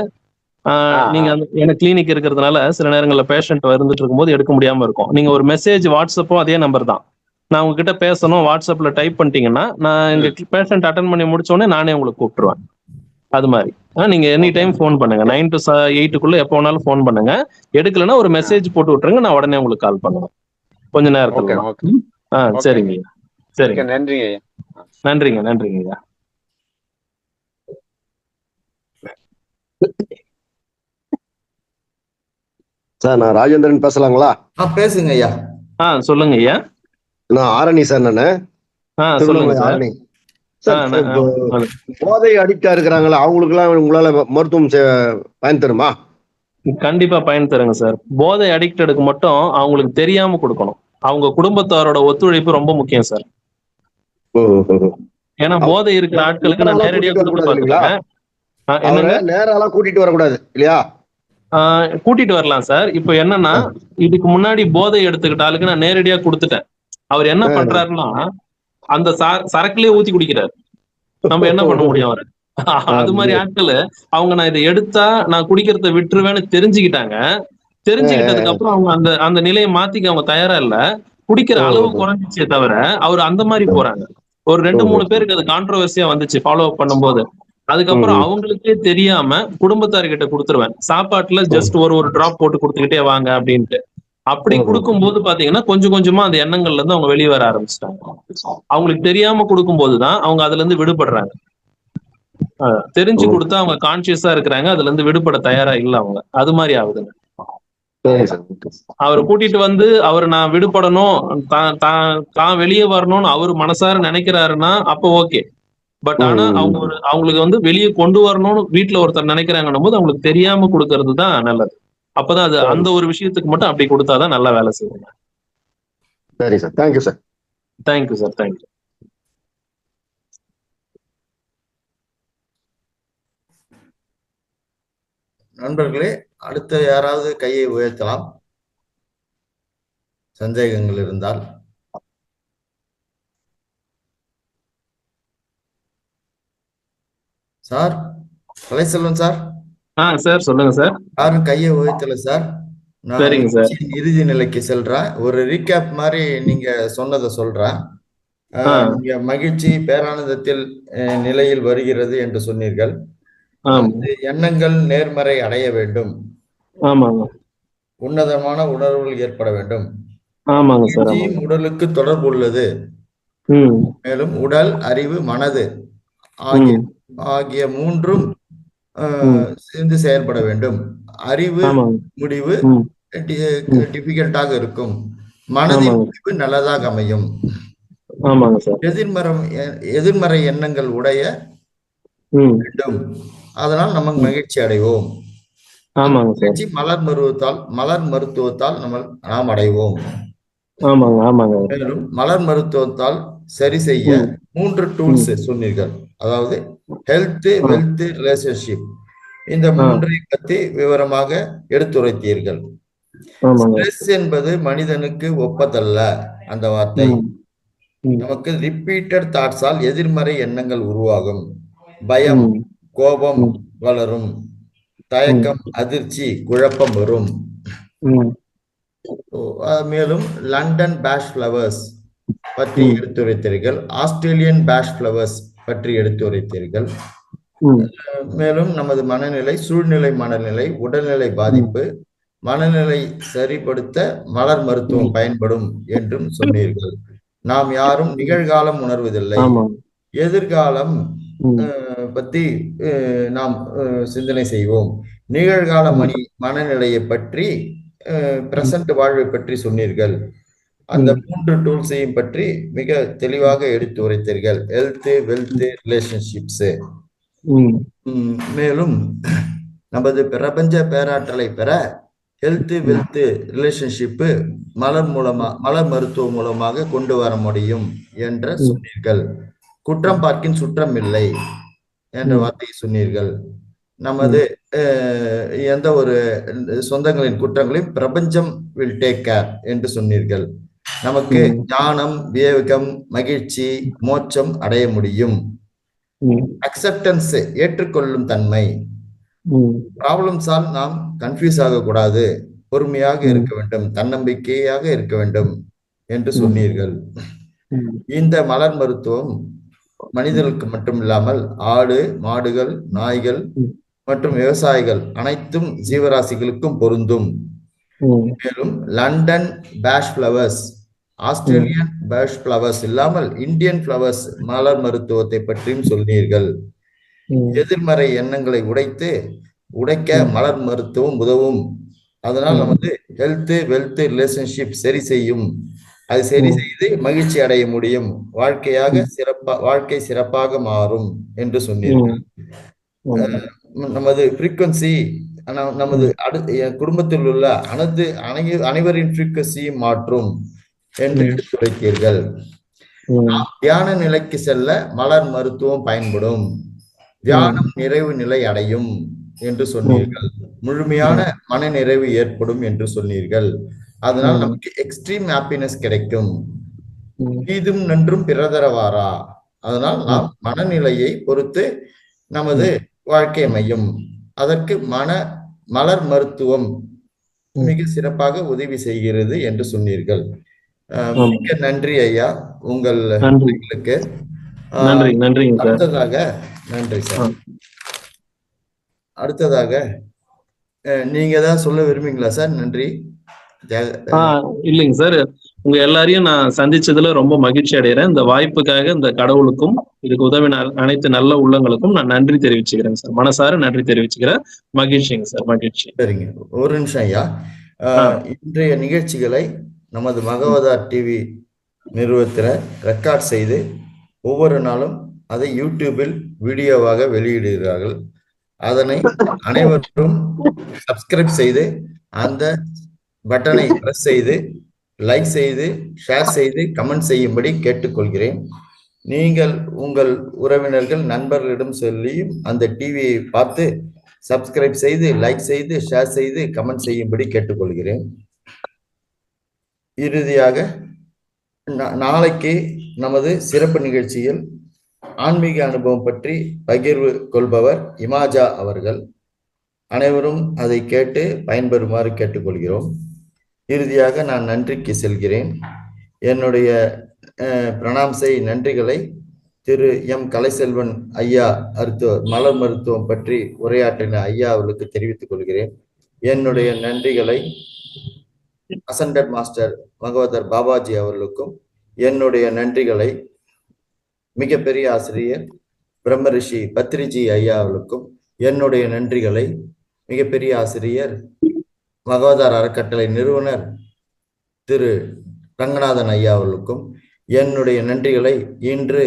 Speaker 2: நீங்க எனக்கு கிளினிக் இருக்கிறதுனால சில நேரங்களில் பேஷண்ட் இருந்துட்டு இருக்கும்போது எடுக்க முடியாம இருக்கும். நீங்க ஒரு மெசேஜ் வாட்ஸ்அப்பும் அதே நம்பர் தான். நான் உங்ககிட்ட பேசணும் வாட்ஸ்அப்ல டைப் பண்ணிட்டீங்கன்னா நான் எங்க பேஷண்ட் அட்டன் பண்ணி முடிச்சோடனே நானே உங்களுக்கு கூப்பிட்டுருவேன். அது மாதிரி நீங்க எனி டைம் ஃபோன் பண்ணுங்க. 9 to 8 எப்போ வேணாலும் ஃபோன் பண்ணுங்க. எடுக்கலன்னா ஒரு மெசேஜ் போட்டு விட்டுருங்க, நான் உடனே உங்களுக்கு கால் பண்ணுவேன் கொஞ்ச நேரத்துல. சரிங்க சரிங்க,
Speaker 7: நன்றிங்க ஐயா.
Speaker 2: நன்றிங்க நன்றிங்க ஐயா.
Speaker 9: சார் நான் ராஜேந்திரன் பேசலாங்களா?
Speaker 1: பேசுங்க ஐயா.
Speaker 2: சொல்லுங்க ஐயா.
Speaker 9: நான் ஆரணி சார். நானு
Speaker 2: சொல்லுங்க சார்.
Speaker 9: ஆரணி சார். போதை அடிக்டா இருக்கிறாங்களா, அவங்களுக்கு எல்லாம் உங்களால மருத்துவம் பயன் தருமா?
Speaker 2: கண்டிப்பா பயன் தருங்க சார். போதை அடிக்டடுக்கு மட்டும் அவங்களுக்கு தெரியாம கொடுக்கணும். அவங்க குடும்பத்தாரோட ஒத்துழைப்பு ரொம்ப முக்கியம் சார். ஏன்னா போதை இருக்கிற ஆட்களுக்கு நான் நேரடியா
Speaker 9: நேரெல்லாம் கூட்டிட்டு வரக்கூடாது இல்லையா?
Speaker 2: கூட்டிட்டு வரலாம் சார். இப்ப என்னன்னா இதுக்கு முன்னாடி போதை எடுத்துக்கிட்ட ஆளுக்கு நான் நேரடியா கொடுத்துட்டேன். அவர் என்ன பண்றாருன்னா அந்த சரக்குலயே ஊத்தி குடிக்கிறாரு. நம்ம என்ன பண்ண முடியும் அவரு? அது மாதிரி ஆட்கள் அவங்க நான் இதை எடுத்தா நான் குடிக்கிறத விட்டுருவேன்னு தெரிஞ்சுக்கிட்டாங்க. தெரிஞ்சுக்கிட்டதுக்கு அப்புறம் அவங்க அந்த நிலையை மாத்திக்க அவங்க தயாரா இல்ல. குடிக்கிற அளவு குறைஞ்சிச்சே தவிர அவர் அந்த மாதிரி போறாங்க. ஒரு 2-3 பேருக்கு அது கான்ட்ரோவர்சியா வந்துச்சு ஃபாலோ அப் பண்ணும்போது. அதுக்கப்புறம் அவங்களுக்கே தெரியாம குடும்பத்தார்கிட்ட கொடுத்துருவேன். சாப்பாட்டுல ஜஸ்ட் ஒரு டிராப் போட்டு கொடுத்துக்கிட்டே வாங்க அப்படின்ட்டு. அப்படி கொடுக்கும்போது பாத்தீங்கன்னா கொஞ்சம் கொஞ்சமா அந்த எண்ணங்கள்ல இருந்து அவங்க வெளியே வர ஆரம்பிச்சிட்டாங்க. அவங்களுக்கு தெரியாம கொடுக்கும் போதுதான் அவங்க அதுல இருந்து விடுபடுறாங்க. தெரிஞ்சு கொடுத்தா அவங்க கான்சியஸா இருக்கிறாங்க, அதுல இருந்து விடுபட தயாரா இல்ல அவங்க. அது மாதிரி ஆகுதுங்க. அவரை கூட்டிட்டு வந்து அவர் நான் விடுபடணும், தான் வெளியே வரணும்னு அவரு மனசார நினைக்கிறாருன்னா அப்ப ஓகே. பட் ஆனா அவங்களுக்கு வந்து வெளியே கொண்டு வரணும்னு வீட்டுல ஒருத்தர் நினைக்கிறாங்கன்னும் போது அவங்களுக்கு தெரியாம கொடுக்கறது தான் நல்லது. அப்பதான் அது அந்த ஒரு விஷயத்துக்கு மட்டும் அப்படி கொடுத்தாதான் நல்லா வேலை செய்யுங்க.
Speaker 9: சரி sir, thank you sir.
Speaker 2: Thank you sir, thank you.
Speaker 1: நண்பர்களே, அடுத்த யாராவது கையை உயர்த்தலாம் சந்தேகங்கள் இருந்தால். Sir, Kalaiselvan sir.
Speaker 2: சார் சொல்லுங்க சார்.
Speaker 1: யாரும் கையை உயர்த்தல சார்.
Speaker 2: சரிங்க சார்.
Speaker 1: இறுதி நிலைக்கு செல்றேன். ஒரு ரீகேப் மாதிரி நீங்க சொன்னதை சொல்றேன். நீங்க மகிழ்ச்சி பேரானந்தத்தில் நிலையில் வருகிறது என்று சொன்னீர்கள். எண்ணங்கள் நேர்மறை அடைய வேண்டும். உன்னதமான உணர்வுகள் ஏற்பட வேண்டும். உடலுக்கு தொடர்பு உள்ளது. மேலும் உடல், அறிவு, மனது ஆகிய மூன்றும் சேர்ந்து செயல்பட வேண்டும். அறிவு முடிவு டிஃபிகல்ட்டாக இருக்கும். மனதின் முடிவு நல்லதாக அமையும். எதிர்மறை எண்ணங்கள் உடைய வேண்டும். அதனால் நம்ம மகிழ்ச்சி அடைவோம். மலர் மருத்துவத்தால் நாம் அடைவோம். மேலும் மலர் மருத்துவத்தால் சரி செய்ய 3 டூல்ஸ் சொன்னீர்கள். அதாவது ஹெல்த், வெல்த், ரிலேஷன்ஷிப். இந்த 3ஐ பத்தி விவரமாக எடுத்துரைத்தீர்கள். ஸ்ட்ரெஸ் என்பது மனிதனுக்கு ஒப்பதல்ல. அந்த வார்த்தை நமக்கு ரிப்பீட்டட் தாட்ஸால் எதிர்மறை எண்ணங்கள் உருவாகும். பயம், கோபம் வளரும். தயக்கம், அதிர்ச்சி, குழப்பம் வரும். மேலும் லண்டன் பேஷ் ஃப்ளவர்ஸ் பற்றி எடுத்துரைத்தீர்கள். ஆஸ்திரேலியன் பேஷ் ஃப்ளவர்ஸ் பற்றி எடுத்துரைத்தீர்கள். மேலும் நமது மனநிலை, சூழ்நிலை, மனநிலை, உடல்நிலை பாதிப்பு, மனநிலை சரிப்படுத்த மலர் மருத்துவம் பயன்படும் என்றும் சொன்னீர்கள். நாம் யாரும் நிகழ்காலம் உணர்வதில்லை, எதிர்காலம் பத்தி நாம் சிந்தனை செய்வோம். நிகழ்கால மனநிலையை பற்றி, பிரசன்ட் வாழ்வை பற்றி சொன்னீர்கள். அந்த 3 டூல்ஸையும் பற்றி மிக தெளிவாக எடுத்து உரைத்தீர்கள். Health, wealth, relationships. மேலும் நமது பிரபஞ்ச பேராற்றலை பெற ஹெல்த், வெல்த், ரிலேஷன்ஷிப்பு மலர் மருத்துவம் மூலமாக கொண்டு வர முடியும் என்று சொன்னீர்கள். குற்றம் பார்க்கின் சுற்றம் இல்லை என்ற வார்த்தையை சொன்னீர்கள். நமது எந்த ஒரு சொந்தங்களின் குற்றங்களையும் பிரபஞ்சம் வில் டேக் கேர் என்று சொன்னீர்கள். நமக்கு ஞானம், விவேகம், மகிழ்ச்சி, மோட்சம் அடைய முடியும். அக்செப்டன்ஸ், ஏற்றுக்கொள்ளும் தன்மை. ப்ராப்ளம்ஸால் நாம் கன்ஃபியூஸ் ஆகக்கூடாது, பொறுமையாக இருக்க வேண்டும், தன்னம்பிக்கையாக இருக்க வேண்டும் என்று சொன்னீர்கள். இந்த மலர் மருத்துவம் மனிதர்களுக்கு மட்டும் இல்லாமல் ஆடு, மாடுகள், நாய்கள் மற்றும் விவசாயிகள் அனைத்தும் ஜீவராசிகளுக்கும் பொருந்தும். மேலும் லண்டன் பேஷ் ஃப்ளவர்ஸ், ஆஸ்திரேலியன் பேஷ் ஃப்ளவர்ஸ் இல்லாமல் இந்தியன் ஃப்ளவர்ஸ் மலர் மருத்துவத்தை பற்றியும் சொன்னீர்கள். எதிர்மறை எண்ணங்களை உடைக்க மலர் மருத்துவம் உதவும். அதனால் நமது ஹெல்த், வெல்த், ரிலேஷன்ஷிப் சரி செய்யும். அது சரி செய்து மகிழ்ச்சி அடைய முடியும். வாழ்க்கை சிறப்பாக மாறும் என்று சொன்னீர்கள். நமது ஃப்ரீக்வன்சி, நமது குடும்பத்தில் உள்ள அனைவரின் ஃப்ரீக்வன்சியும் மாற்றும் என்று எடுத்துரைத்தீர்கள். தியான நிலைக்கு செல்ல மலர் மருத்துவம் பயன்படும். தியானம் நிறைவு நிலை அடையும் என்று சொன்னீர்கள். முழுமையான மன நிறைவு ஏற்படும் என்று சொன்னீர்கள். அதனால் நமக்கு எக்ஸ்ட்ரீம் ஹாப்பினஸ் கிடைக்கும். தீதும் நன்றும் பிறதரவாரா. அதனால் நாம் மனநிலையை பொறுத்து நமது வாழ்க்கை அமையும். அதற்கு மலர் மருத்துவம் மிக சிறப்பாக உதவி செய்கிறது என்று சொன்னீர்கள். மிக நன்றி ஐயா உங்களுக்கு. அடுத்ததாக நன்றி சார். அடுத்ததாக நீங்க ஏதாவது சொல்ல விரும்புறீங்களா சார்? நன்றி.
Speaker 2: இல்லைங்க சார், உங்க எல்லாரையும் நான் சந்திச்சதுல ரொம்ப மகிழ்ச்சி அடைகிறேன். இந்த வாய்ப்புக்காக இந்த கடவுளுக்கும் இதுக்கு உதவின அனைத்து நல்ல உள்ளங்களுக்கும் நான் நன்றி தெரிவிச்சுக்கிறேன் சார். மனசார நன்றி தெரிவிச்சுக்கிறேன். மகிழ்ச்சிங்க சார், மகிழ்ச்சி.
Speaker 1: சரிங்க, ஒரு நிமிஷம் ஐயா. இன்றைய நிகழ்ச்சிகளை நமது மகவதார் டிவி நிறுவனத்தில் ரெக்கார்ட் செய்து ஒவ்வொரு நாளும் அதை யூடியூபில் வீடியோவாக வெளியிடுகிறார்கள். அதனை அனைவரும் சப்ஸ்கிரைப் செய்து அந்த பட்டனை பிரஸ் செய்து லைக் செய்து ஷேர் செய்து கமெண்ட் செய்யும்படி கேட்டுக்கொள்கிறேன். நீங்கள் உங்கள் உறவினர்கள், நண்பர்களிடம் சொல்லியும் அந்த டிவியை பார்த்து சப்ஸ்கிரைப் செய்து லைக் செய்து ஷேர் செய்து கமெண்ட் செய்யும்படி கேட்டுக்கொள்கிறேன். இறுதியாக நாளைக்கு நமது சிறப்பு நிகழ்ச்சியில் ஆன்மீக அனுபவம் பற்றி பகிர்வு கொள்பவர் இமாஜா அவர்கள். அனைவரும் அதை கேட்டு பயன்பெறுமாறு கேட்டுக்கொள்கிறோம். இறுதியாக நான் நன்றிக்கு செல்கிறேன். என்னுடைய பிரணாம்சை நன்றிகளை திரு எம் கலைசெல்வன் ஐயா மலர் மருத்துவம் பற்றி உரையாற்றின ஐயா அவர்களுக்கு தெரிவித்துக் கொள்கிறேன். என்னுடைய நன்றிகளை அசண்டட் மாஸ்டர் மகவதர் பாபாஜி அவர்களுக்கும், என்னுடைய நன்றிகளை மிகப்பெரிய ஆசிரியர் பிரம்மரிஷி பத்ரிஜி ஐயா அவர்களுக்கும், என்னுடைய நன்றிகளை மிகப்பெரிய ஆசிரியர் மகவதார் அறக்கட்டளை நிறுவனர் திரு ரங்கநாதன் ஐயா அவர்களுக்கும், என்னுடைய நன்றிகளை இன்று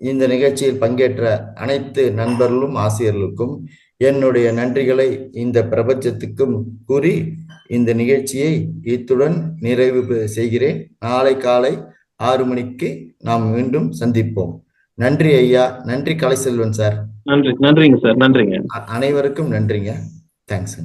Speaker 1: இந்த நிகழ்ச்சியில் பங்கேற்ற அனைத்து நண்பர்களும் ஆசிரியர்களுக்கும் என்னுடைய நன்றிகளை இந்த பிரபஞ்சத்துக்கும் கூறி இந்த நிகழ்ச்சியை இத்துடன் நிறைவு செய்கிறேன். நாளை காலை 6 மணிக்கு நாம் மீண்டும் சந்திப்போம். நன்றி ஐயா. நன்றி கலைசெல்வன் சார்.
Speaker 2: நன்றிங்க சார். நன்றிங்க.
Speaker 1: அனைவருக்கும் நன்றிங்க. தேங்க்ஸ்.